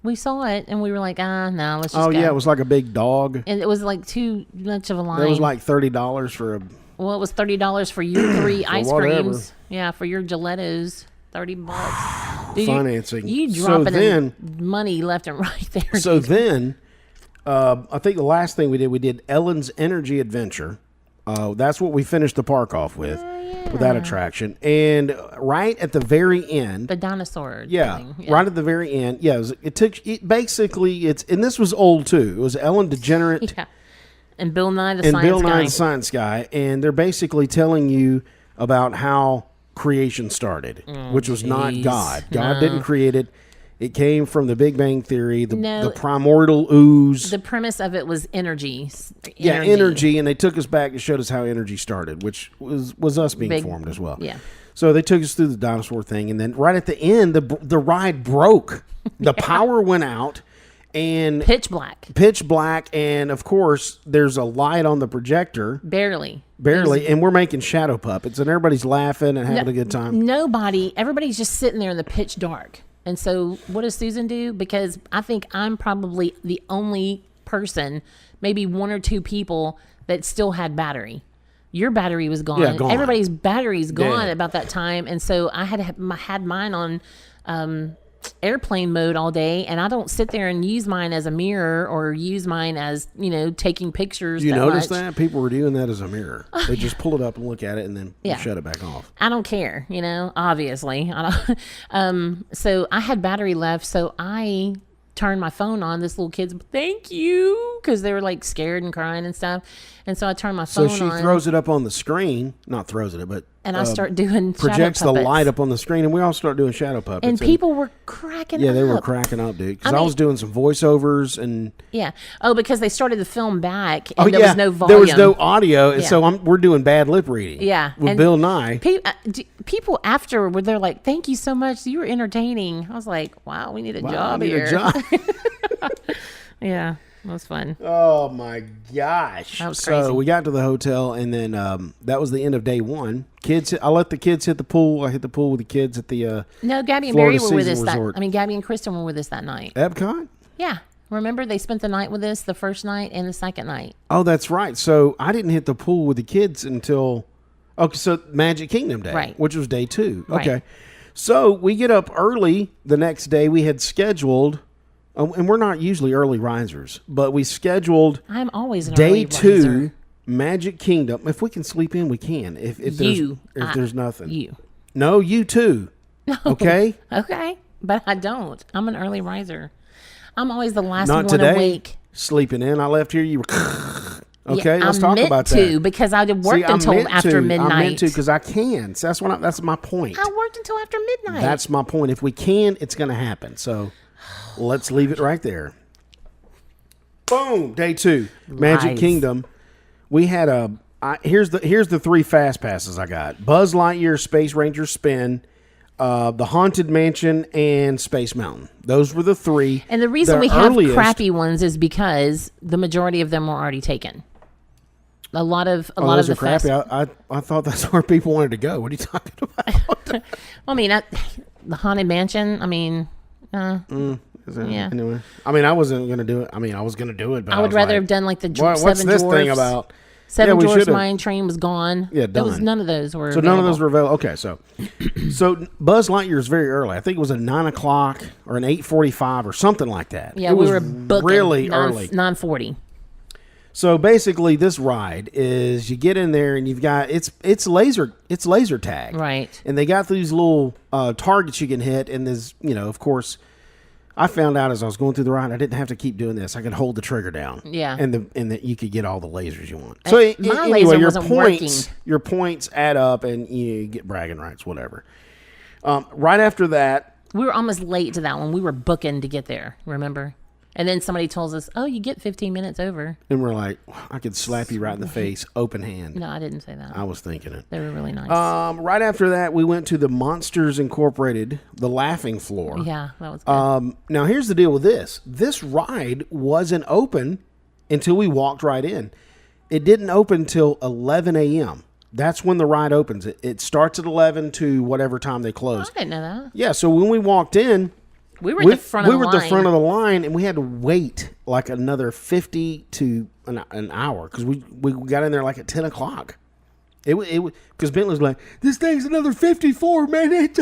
we saw it and we were like, no, let's just go. Oh, yeah, it was like a big dog. And it was like too much of a line. It was like $30 for a... Well, it was $30 for your 3 ice whatever. creams. Yeah, for your Gelatos. $30. Dude, Financing. You dropping in money left and right there. So then, I think the last thing we did Ellen's Energy Adventure. That's what we finished the park off with that attraction. And right at the very end, the dinosaur. Yeah, thing. Yeah. right at the very end. Yeah, and this was old too. It was Ellen DeGenerate. Yeah. And Bill Nye the Science Guy. And they're basically telling you about how creation started, which was not God. God didn't create it. It came from the Big Bang Theory, the primordial ooze. The premise of it was energy. Yeah, energy, and they took us back and showed us how energy started, which was us being formed as well. Yeah. So they took us through the dinosaur thing, and then right at the end, the ride broke. The power went out, and pitch black, and of course, there's a light on the projector. Barely, and we're making shadow puppets, and everybody's laughing and having a good time. Everybody's just sitting there in the pitch dark. And so what does Susan do? Because I think I'm probably the only person, maybe 1 or 2 people that still had battery. Your battery was gone. Yeah, gone. Everybody's battery's gone Dead. about that time. And so I had mine on airplane mode all day, and I don't sit there and use mine as a mirror or use mine as, taking pictures. You notice that? People were doing that as a mirror. They just pull it up and look at it and then shut it back off. I don't care, obviously. I don't, so I had battery left, so I turned my phone on. This little kid's, thank you, because they were like scared and crying and stuff. And so I turned my phone on. So she throws it up on the screen. Not throws it, but... And I start doing projects shadow the puppets. light up on the screen, and we all start doing shadow puppets. And people were cracking up. Yeah, they were cracking up, dude. Because I was doing some voiceovers and... Yeah. Oh, because they started the film back, and there was no volume. There was no audio, and so we're doing bad lip reading. Yeah. With Bill Nye. People after, they're like, thank you so much. You were entertaining. I was like, wow, we need a job here. Yeah. That was fun. Oh my gosh! That was crazy. So we got to the hotel, and then that was the end of day one. I let the kids hit the pool. I hit the pool with the kids at the no. Gabby and Florida Barry were with us. Resort. Gabby and Kristen were with us that night. Epcot. Yeah, remember they spent the night with us, the first night and the second night. Oh, that's right. So I didn't hit the pool with the kids until so Magic Kingdom Day, right? Which was day 2. Right. Okay, so we get up early the next day. We had scheduled. And we're not usually early risers, but we scheduled. I'm always an day early 2, riser. Magic Kingdom. If we can sleep in, we can. If there's nothing, you too. No. Okay. Okay, but I don't. I'm an early riser. I'm always the last Not one today. awake. Sleeping in. I left here. You were. Okay, yeah, let's talk about that. I meant to because I worked until after midnight. I meant to because I can. So that's my point. I worked until after midnight. That's my point. If we can, it's going to happen. So. Let's leave it right there. Boom. Day 2, Magic Kingdom. We had here's the 3 fast passes I got: Buzz Lightyear, Space Ranger Spin, the Haunted Mansion, and Space Mountain. Those were the 3. And the reason we have crappy ones is because the majority of them were already taken. A lot of the crappy. I thought that's where people wanted to go. What are you talking about? The Haunted Mansion. Yeah. Anyway, I wasn't gonna do it. I was gonna do it, but I would rather have done like the what's Seven this Dwarfs. thing about? Seven Dwarfs Mine Train was gone. Yeah, done. None of those were. So available. none of those were available. Okay, so Buzz Lightyear is very early. I think it was a 9:00 or an 8:45 or something like that. Yeah, it we was were booking really early. 9:40. So basically, this ride is you get in there and you've got it's laser tag, right? And they got these little targets you can hit, and there's of course. I found out as I was going through the ride, I didn't have to keep doing this. I could hold the trigger down. Yeah. And you could get all the lasers you want. So my laser wasn't working. Your points add up and you get bragging rights, whatever. Right after that. We were almost late to that one. We were booking to get there, remember? And then somebody tells us, "Oh, you get 15 minutes over." And we're like, I could slap you right in the face, open hand. No, I didn't say that. I was thinking it. They were really nice. Right after that, we went to the Monsters Incorporated, the Laughing Floor. Yeah, that was good. Now, here's the deal with this. This ride wasn't open until we walked right in. It didn't open till 11 a.m. That's when the ride opens. It starts at 11 to whatever time they close. I didn't know that. Yeah, so when we walked in, We were at the front of the line. We were at the front of the line, and we had to wait like another 50 to an hour because we got in there like at 10 o'clock. It because Bentley was like, "This thing's another 54 minutes."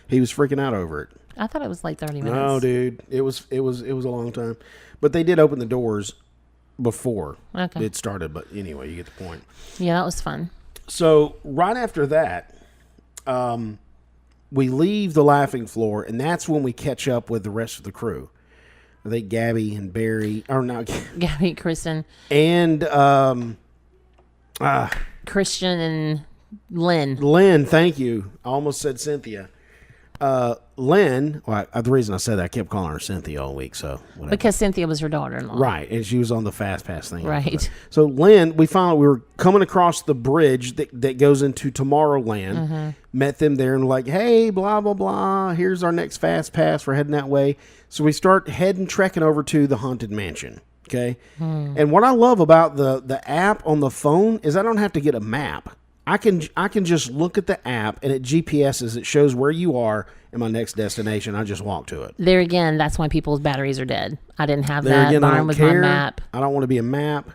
He was freaking out over it. I thought it was like 30 minutes. No, dude, it was a long time, but they did open the doors before it started. But anyway, you get the point. Yeah, that was fun. So right after that, we leave the Laughing Floor, and that's when we catch up with the rest of the crew. I think Gabby and Barry, or not Gabby, Kristen, and Christian and Lynn. Lynn, thank you. I almost said Cynthia. Lynn, well, the reason I said that, I kept calling her Cynthia all week, so whatever. Because Cynthia was her daughter-in-law. Right, and she was on the Fast Pass thing. Right. So Lynn, we were coming across the bridge that goes into Tomorrowland, Mm-hmm. met them there and like, hey, blah, blah, blah, here's our next Fast Pass, we're heading that way. So we start trekking over to the Haunted Mansion, okay? And what I love about the app on the phone is I don't have to get a map. I can just look at the app and it GPSs. It shows where you are in my next destination. I just walk to it. There again, that's why people's batteries are dead. I didn't have There that. again, I Byron don't was care. my map. I don't want to be a map.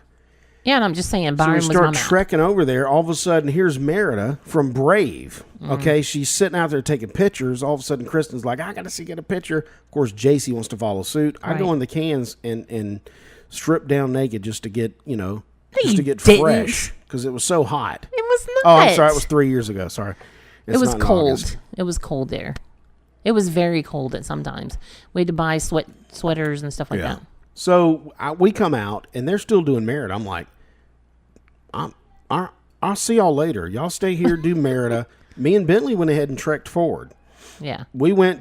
Yeah, and I'm just saying, So Byron we was my start map. trekking over there. All of a sudden, here's Merida from Brave. Okay, she's sitting out there taking pictures. All of a sudden, Kristen's like, I got to get a picture. Of course, JC wants to follow suit. I go Right. in the cans and strip down naked just to get, you fresh didn't. because it was so hot. It was not. Oh, I'm sorry. It was 3 years ago. Sorry. It's It was not in cold. August. It was cold there. It was very cold at sometimes. We had to buy sweaters and stuff like that. So we come out and they're still doing Merida. I'm like, I'll see y'all later. Y'all stay here, do Merida. Me and Bentley went ahead and trekked forward. Yeah. We went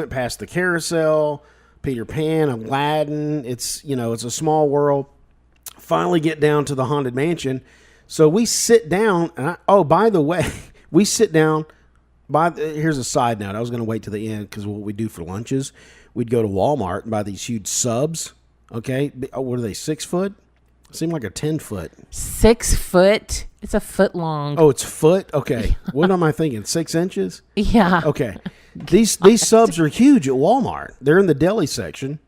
past the carousel, Peter Pan, Aladdin. It's a small world. Finally get down to the Haunted Mansion. So we sit down. And by the way, we sit down. Here's a side note. I was going to wait to the end because what we do for lunches, we'd go to Walmart and buy these huge subs. Okay. What are they, 6 foot? Seem like a 10-foot. 6 foot. It's a foot long. Oh, it's foot? Okay. What am I thinking? 6 inches? Yeah. Okay. These subs are huge at Walmart. They're in the deli section.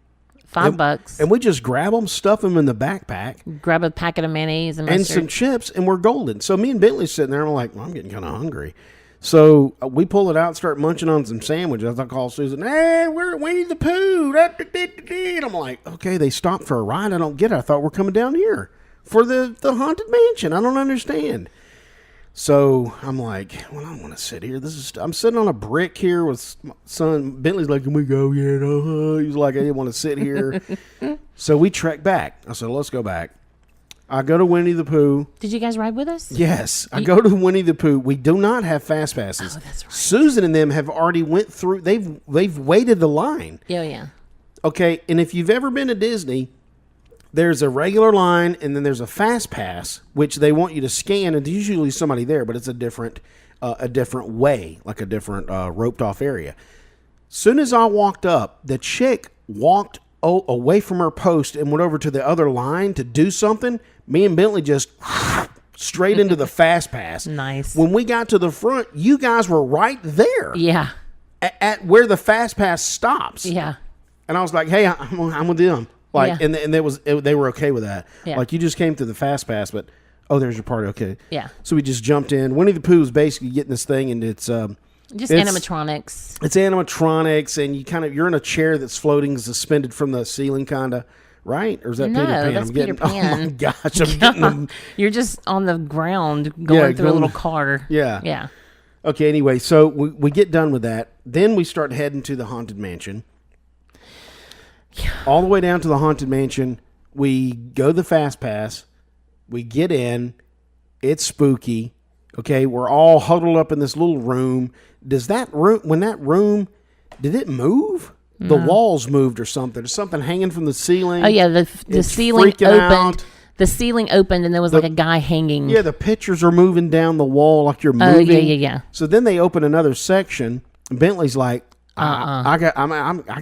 $5. And we just grab them, stuff them in the backpack. Grab a packet of mayonnaise and And mustard. some chips, and we're golden. So me and Bentley sitting there, and I'm like, well, I'm getting kind of hungry. So we pull it out and start munching on some sandwiches. I call Susan, hey, we're at Winnie the Pooh. And I'm like, okay, they stopped for a ride. I don't get it. I thought we're coming down here for the Haunted Mansion. I don't understand. So I'm like, well, I don't want to sit here. I'm sitting on a brick here with my son. Bentley's like, can we go yet? He's like, I didn't want to sit here. So we trek back. I said, let's go back. I go to Winnie the Pooh. Did you guys ride with us? Yes, I go to Winnie the Pooh. We do not have fast passes. Oh, that's right. Susan and them have already went through. They've waited the line. Oh, yeah. Okay, and if you've ever been to Disney, there's a regular line and then there's a fast pass, which they want you to scan, and there's usually somebody there, but it's a different way, like a different roped off area. Soon as I walked up, the chick walked away from her post and went over to the other line to do something. Me and Bentley just straight into the fast pass. Nice. When we got to the front, you guys were right there. Yeah. At where the fast pass stops. Yeah. And I was like, hey, I'm with them. Like, Yeah. and they were okay with that. Yeah. Like, you just came through the fast pass, but there's your party. Okay. Yeah. So we just jumped in. Winnie the Pooh is basically getting this thing, and it's Just it's animatronics. It's animatronics, and you're in a chair that's floating, suspended from the ceiling, kind of. Right? Or is that No, Peter Pan? that's Peter Pan. Oh my gosh, I'm getting them. You're just on the ground going through a going- little car. Yeah. Yeah. Okay, anyway, so we get done with that. Then we start heading to the Haunted Mansion. All the way down to the Haunted Mansion. We go the Fast Pass. We get in. It's spooky. Okay, we're all huddled up in this little room. Does that room, did it move? the walls moved or something. There's something hanging from the ceiling. Oh yeah, the It's ceiling freaking opened. out. The ceiling opened, and there was like a guy hanging. Yeah, the pictures are moving down the wall like you're moving. Oh yeah. So then they open another section. And Bentley's like, I got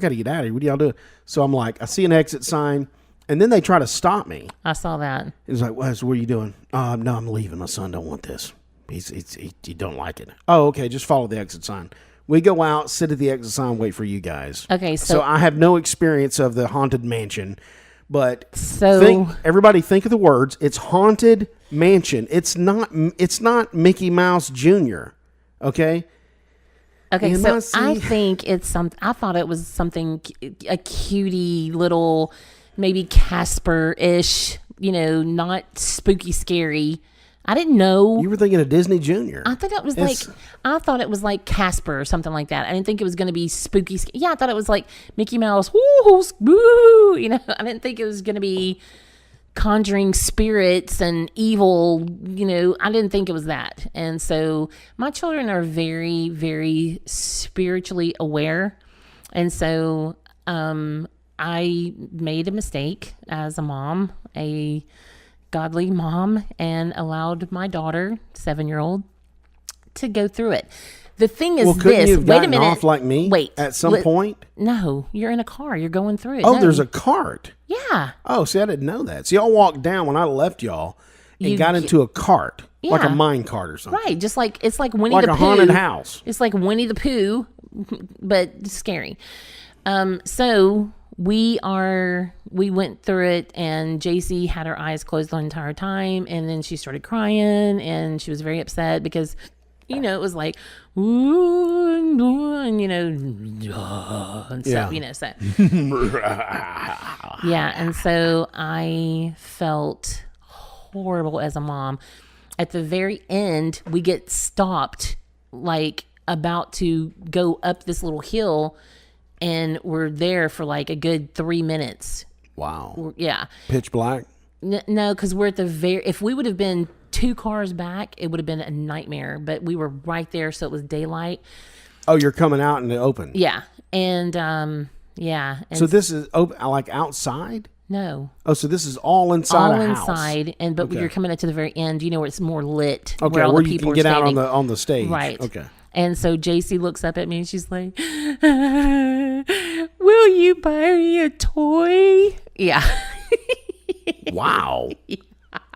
to get out of here. What are y'all doing? So I'm like, I see an exit sign, and then they try to stop me. I saw that. He's like, what are you doing? No, I'm leaving. My son don't want this. He don't like it. Oh, okay. Just follow the exit sign. We go out, sit at the exit sign, wait for you guys. Okay, so I have no experience of the haunted mansion, but so everybody think of the words. It's haunted mansion. It's not Mickey Mouse Jr. Okay. Okay, so I think it's something. I thought it was something, a cutie little, maybe Casper-ish. Not spooky, scary. I didn't know. You were thinking of Disney Junior. I thought it was like Casper or something like that. I didn't think it was going to be spooky. Yeah, I thought it was like Mickey Mouse. Woo, woo, I didn't think it was going to be conjuring spirits and evil. I didn't think it was that. And so my children are very, very spiritually aware. And so I made a mistake as a mom, a godly mom, and allowed my daughter, 7-year-old, to go through it. The thing is, couldn't you have wait a gotten minute. off like me? Wait, at some point. No, you're in a car. You're going through it. Oh, No. there's a cart. Yeah. Oh, see, I didn't know that. See, y'all walked down when I left y'all and got into a cart, like a mine cart or something. Right, just like it's like Winnie like the a Pooh. haunted house. It's like Winnie the Pooh, but scary. So we went through it, and JC had her eyes closed the entire time, and then she started crying, and she was very upset because, it was like, ooh, and and stuff, so. Yeah, and so I felt horrible as a mom. At the very end, we get stopped, like about to go up this little hill, and we're there for like a good 3 minutes. Wow. Yeah. Pitch black? No, because we're at the if we would have been 2 cars back, it would have been a nightmare, but we were right there, so it was daylight. Oh, you're coming out in the open. Yeah. And yeah. And so this is open, like outside? No. Oh, so this is all inside all a house. inside, but Okay. you're coming up to the very end, where it's more lit. Okay, where all where the you people can get are out standing. on the stage. Right. Okay. And so JC looks up at me and she's like, will you buy me a toy? Yeah. Wow.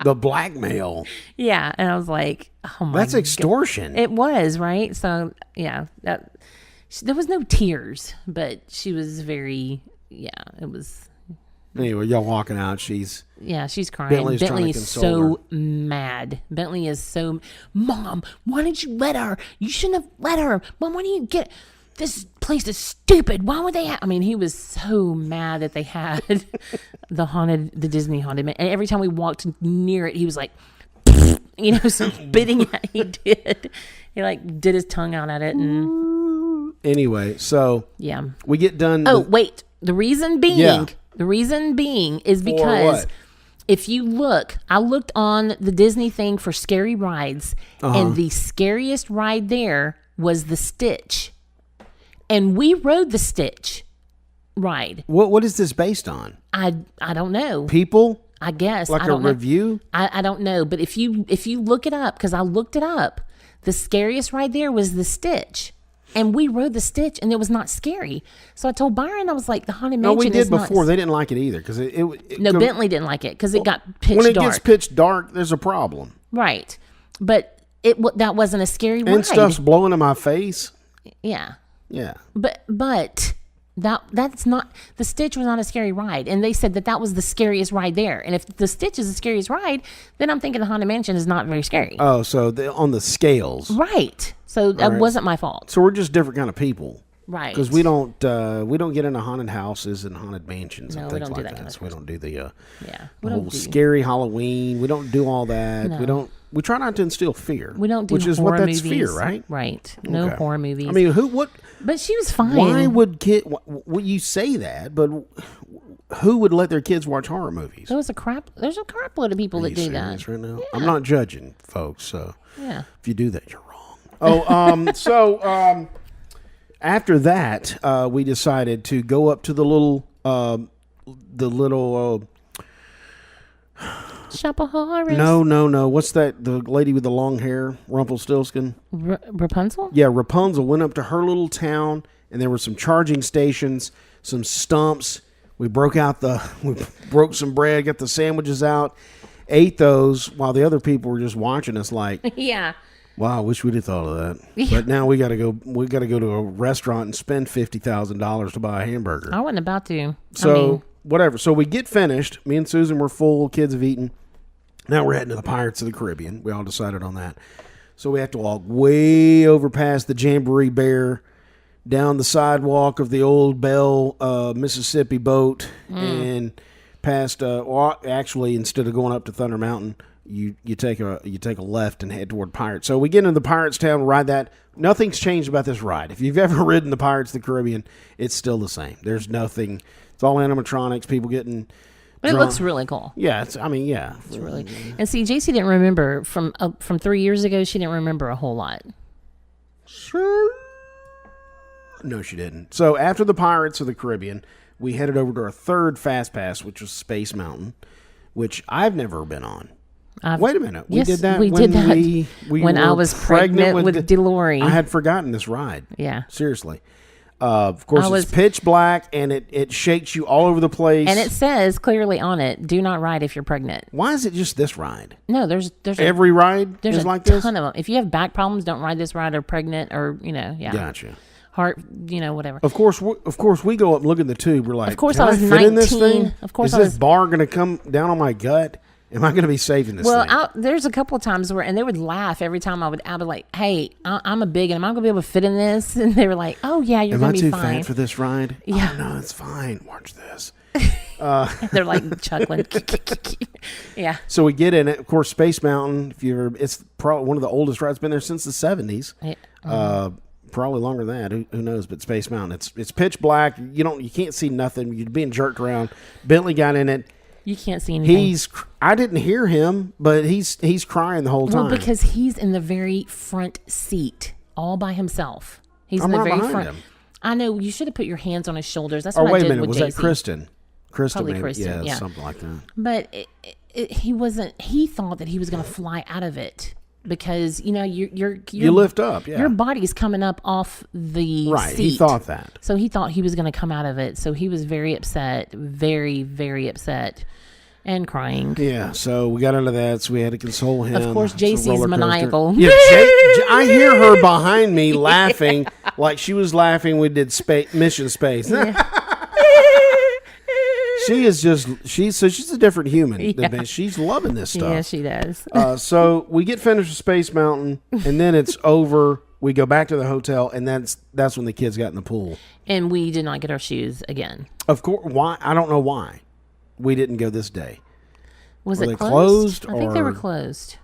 The blackmail. Yeah. And I was like, oh my That's extortion. God. It was, right? So, yeah. There was no tears, but she was very, it was. Anyway, y'all walking out. She's crying. Bentley's trying Bentley to is console so mad. Bentley is so, Mom, why didn't you let her? You shouldn't have let her. Mom, why didn't you get, this place is stupid. Why would they have, he was so mad that they had the Disney haunted man. And every time we walked near it, he was like, spitting at it. He did. He like did his tongue out at it. And anyway, so yeah, we get done. Oh, wait. The reason being is because if you look, I looked on the Disney thing for scary rides, and the scariest ride there was the Stitch. And we rode the Stitch ride. What is this based on? I don't know. People? I guess. Like I don't know. review? I don't know. But if you look it up, because I looked it up, the scariest ride there was the Stitch. And we rode the Stitch, and it was not scary. So I told Byron, I was like, the Haunted Mansion. No, we did is before. Not... They didn't like it either because Bentley didn't like it because it got pitch dark. When it gets pitch dark, there's a problem. Right, but that wasn't a scary ride. And stuff's blowing in my face. Yeah. Yeah. But that's not, the Stitch was not a scary ride, and they said that was the scariest ride there. And if the Stitch is the scariest ride, then I'm thinking the Haunted Mansion is not very scary. Oh, so on the scales, right? So that wasn't my fault. So we're just different kind of people, right? Because we don't get into haunted houses and haunted mansions and things like that. So we don't do the whole scary Halloween. We don't do all that. No. We try not to instill fear. We don't do which is horror what that's movies. fear, right? Right. No horror movies. What? But she was fine. Why would well, you say that? But who would let their kids watch horror movies? There's a crap load of people that do that. Right now? Yeah. I'm not judging, folks. So yeah, if you do that, you're wrong. Oh, after that, we decided to go up to the little Shop of Horrors. No. What's that? The lady with the long hair, Rumpelstiltskin. Rapunzel? Yeah, Rapunzel went up to her little town, and there were some charging stations, some stumps. We broke some bread, got the sandwiches out, ate those while the other people were just watching us like, Yeah. wow, I wish we'd have thought of that. Yeah. But now we got to go to a restaurant and spend $50,000 to buy a hamburger. I wasn't about to. So whatever. So we get finished. Me and Susan were full. Kids have eaten. Now we're heading to the Pirates of the Caribbean. We all decided on that. So we have to walk way over past the Jamboree Bear, down the sidewalk of the old Bell, Mississippi boat, and past. Actually, instead of going up to Thunder Mountain, you take a left and head toward Pirates. So we get into the Pirates town, ride that. Nothing's changed about this ride. If you've ever ridden the Pirates of the Caribbean, it's still the same. There's nothing. It's all animatronics. People getting. But it looks really cool. Yeah, it's really. And see, JC didn't remember from 3 years ago. She didn't remember a whole lot. Sure. No, she didn't. So after the Pirates of the Caribbean, we headed over to our third Fast Pass, which was Space Mountain, which I've never been on. Wait a minute. Yes, we did that we when did that we when were I was pregnant with Delory. I had forgotten this ride. Yeah. Seriously. Of course, it's pitch black, and it shakes you all over the place. And it says clearly on it, do not ride if you're pregnant. Why is it just this ride? No, there's every ride there's is a like this? ton of them. If you have back problems, don't ride this ride, or pregnant, or, yeah. Gotcha. Heart, whatever. Of course, we go up and look in the tube. We're like, of course, can I was fit 19. in this thing? Of course, is this bar going to come down on my gut? Am I going to be safe in this thing? Well, there's a couple of times where, and they would laugh every time I would be like, hey, I'm a big, and am I going to be able to fit in this? And they were like, oh, yeah, you're going to be fine. Am I too fat for this ride? Yeah. Oh, no, it's fine. Watch this. They're like chuckling. Yeah. So we get in it. Of course, Space Mountain, it's probably one of the oldest rides. Been there since the 70s. Yeah. Probably longer than that. Who knows? But Space Mountain, it's pitch black. You can't see nothing. You're being jerked around. Bentley got in it. You can't see anything. I didn't hear him, but he's crying the whole time. Well, because he's in the very front seat, all by himself. He's in the very front. Him. I know. You should have put your hands on his shoulders. That's what I did with JC. Was that Kristen? Probably maybe. Kristen. Yeah, something like that. But he wasn't. He thought that he was going to fly out of it. Because you lift up, yeah. Your body's coming up off the right. seat. He thought that, so he thought he was going to come out of it. So he was very upset, very, very upset, and crying. Yeah. So we got into that. So we had to console him. Of course, JC's maniacal. Yeah, I hear her behind me laughing like she was laughing. We did Mission Space. Yeah. She's a different human. Yeah. She's loving this stuff. Yeah, she does. So we get finished with Space Mountain, and then it's over. We go back to the hotel, and that's when the kids got in the pool. And we did not get our shoes again. Of course, why? I don't know why we didn't go this day. Was it closed? I think they were closed.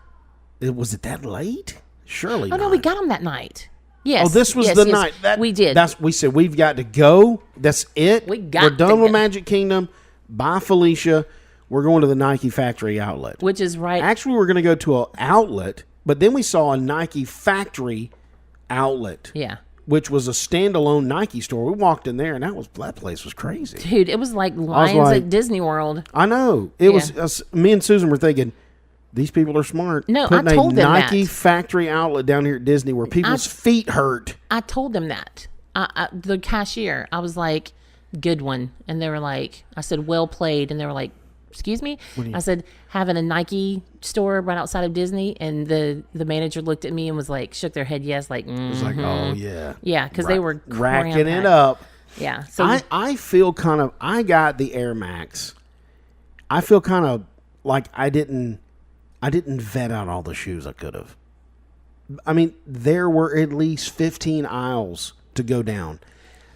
Was it that late? Surely. Oh, no, we got them that night. Yes. Oh, this was the night that we did. We said we've got to go. That's it. We're done with Magic Kingdom. Bye, Felicia. We're going to the Nike factory outlet. Which is right. Actually, we're going to go to an outlet, but then we saw a Nike factory outlet. Yeah. Which was a standalone Nike store. We walked in there, and that place was crazy. Dude, it was like lines at Disney World. I know. It was. Me and Susan were thinking, these people are smart. No, Putting I told them that. Nike factory outlet down here at Disney where people's feet hurt. I told them that. The cashier, I was like, good one. And they were like, I said, well played. And they were like, excuse me? I said, having a Nike store right outside of Disney. And the manager looked at me and was like, shook their head yes, like, mm-hmm. It was like, oh, yeah. Yeah, because they were racking it up. Yeah. So I feel kind of, I got the Air Max. I feel kind of like I didn't vet out all the shoes I could have. I mean, there were at least 15 aisles to go down.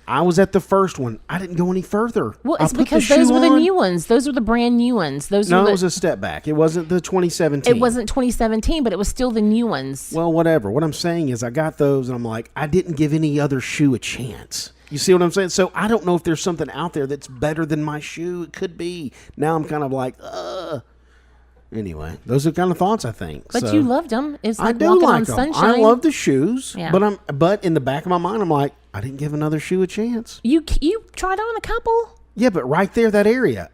I was at the first one. I didn't go any further. Well, it's because those were the new ones. Those were the brand new ones. It was a step back. It wasn't the 2017. It wasn't 2017, but it was still the new ones. Well, whatever. What I'm saying is I got those, and I'm like, I didn't give any other shoe a chance. You see what I'm saying? So I don't know if there's something out there that's better than my shoe. It could be. Now I'm kind of like, Anyway, those are the kind of thoughts I think. But So, you loved them. It's I like do walking like on them. sunshine. I love the shoes, Yeah. but in the back of my mind, I'm like, I didn't give another shoe a chance. You tried on a couple. Yeah, but right there, that area.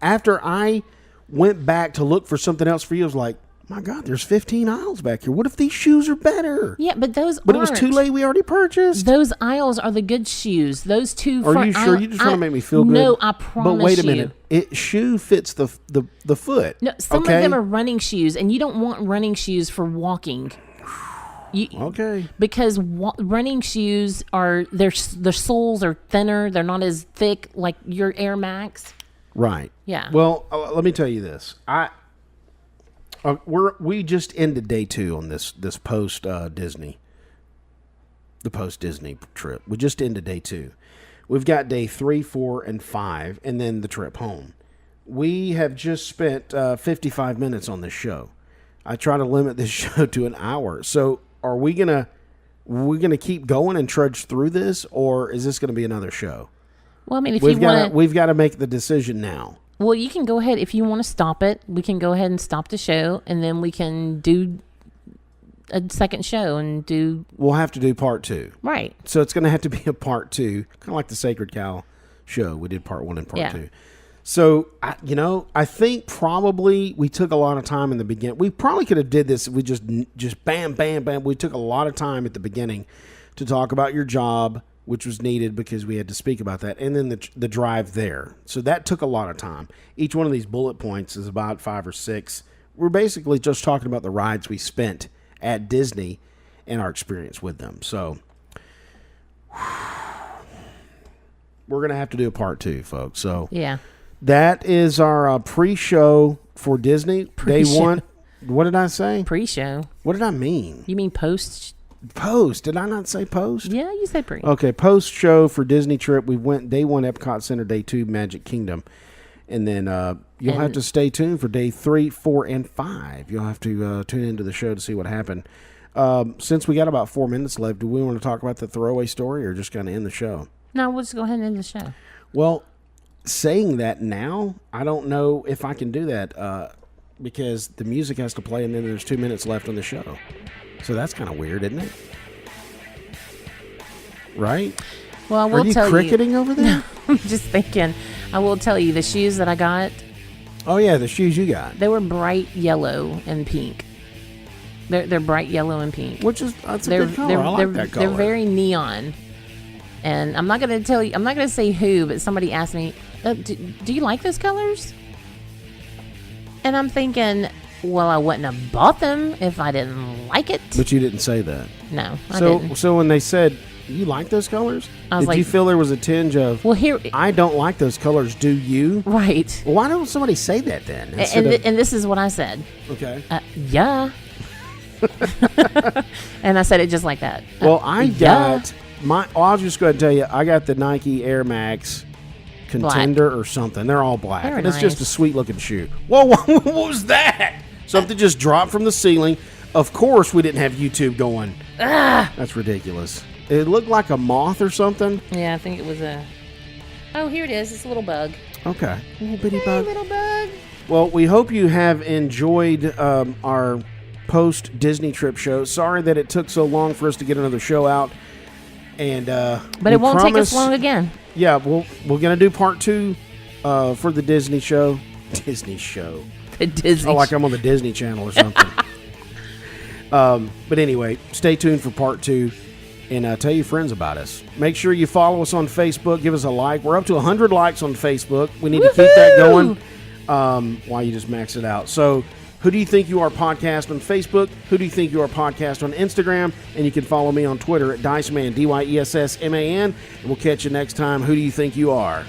After I went back to look for something else for you, I was like, my God, there's 15 aisles back here. What if these shoes are better? Yeah, but those. But it was too late. We already purchased. Those aisles are the good shoes. Those two. Are front you sure? aisle- You just want to make me feel good? No, I promise. But wait a you. minute. Shoe fits the foot. No, some okay? of them are running shoes, and you don't want running shoes for walking. Okay. Because running shoes their soles are thinner. They're not as thick like your Air Max. Right. Yeah. Well, let me tell you this. We just ended day 2 on this post Disney. The post Disney trip. We just ended day 2. We've got day 3, 4, and 5, and then the trip home. We have just spent 55 minutes on this show. I try to limit this show to an hour. So are we're gonna keep going and trudge through this, or is this gonna be another show? Well, I mean, if we've you want, we've got to make the decision now. well, you can go ahead if you want to stop it. We can go ahead and stop the show, and then we can do a second show and do. We'll have to do part 2. Right. So it's going to have to be a part 2, kind of like the Sacred Cow show. We did part 1 and part 2. So, I think probably we took a lot of time in the beginning. We probably could have did this if we just bam, bam, bam. We took a lot of time at the beginning to talk about your job, which was needed because we had to speak about that, and then the drive there. So that took a lot of time. Each one of these bullet points is about 5 or 6. We're basically just talking about the rides we spent at Disney and our experience with them. So we're going to have to do a part 2, folks. So Yeah. that is our pre-show for Disney. Pre-show. Day 1. What did I say? Pre-show. What did I mean? You mean post? Post. Did I not say post? Yeah, you said pre. Okay, post-show for Disney trip. We went day 1, Epcot Center, day 2, Magic Kingdom. And then you'll have to stay tuned for day 3, 4, and 5. You'll have to tune into the show to see what happened. Since we got about 4 minutes left, do we want to talk about the throwaway story or just kind of end the show? No, we'll just go ahead and end the show. Well, saying that now, I don't know if I can do that because the music has to play and then there's 2 minutes left on the show. So that's kind of weird, isn't it? Right? Well, I will Are you tell cricketing over there? I'm just thinking. I will tell you the shoes that I got. Oh yeah, the shoes you got. They were bright yellow and pink. They're bright yellow and pink. That's a good color. I like that color. They're very neon. And I'm not going to tell you. I'm not going to say who, but somebody asked me, "Do you like those colors?" And I'm thinking, well, I wouldn't have bought them if I didn't like it. But you didn't say that. No, I didn't. So when they said, you like those colors? I was Did you like- feel there was a tinge of, Well, here, I don't like those colors, do you? right. Well, why don't somebody say that then? And this is what I said. Okay. Yeah. And I said it just like that. Well, I yeah. got I'll just go ahead and tell you, I got the Nike Air Max Contender or something. They're all black. They're And it's just a nice. sweet looking shoe. Whoa, what was that? Something just dropped from the ceiling. Of course, we didn't have YouTube going. That's ridiculous. It looked like a moth or something. Yeah, I think it was a... Oh, here it is. It's a little bug. Okay. Little bitty Hey, bug. little bug. Well, we hope you have enjoyed our post-Disney trip show. Sorry that it took so long for us to get another show out. And But it won't take us long again. Yeah, we're going to do part 2 for the Disney show. Disney show. The Disney. Oh, like I'm on the Disney Channel or something. But anyway, stay tuned for part 2 and tell your friends about us. Make sure you follow us on Facebook. Give us a like. We're up to 100 likes on Facebook. We need to keep that going while you just max it out. So, Who Do You Think You Are Podcast on Facebook? Who Do You Think You Are Podcast on Instagram? And you can follow me on Twitter at Diceman, DYESSMAN. And we'll catch you next time. Who Do You Think You Are?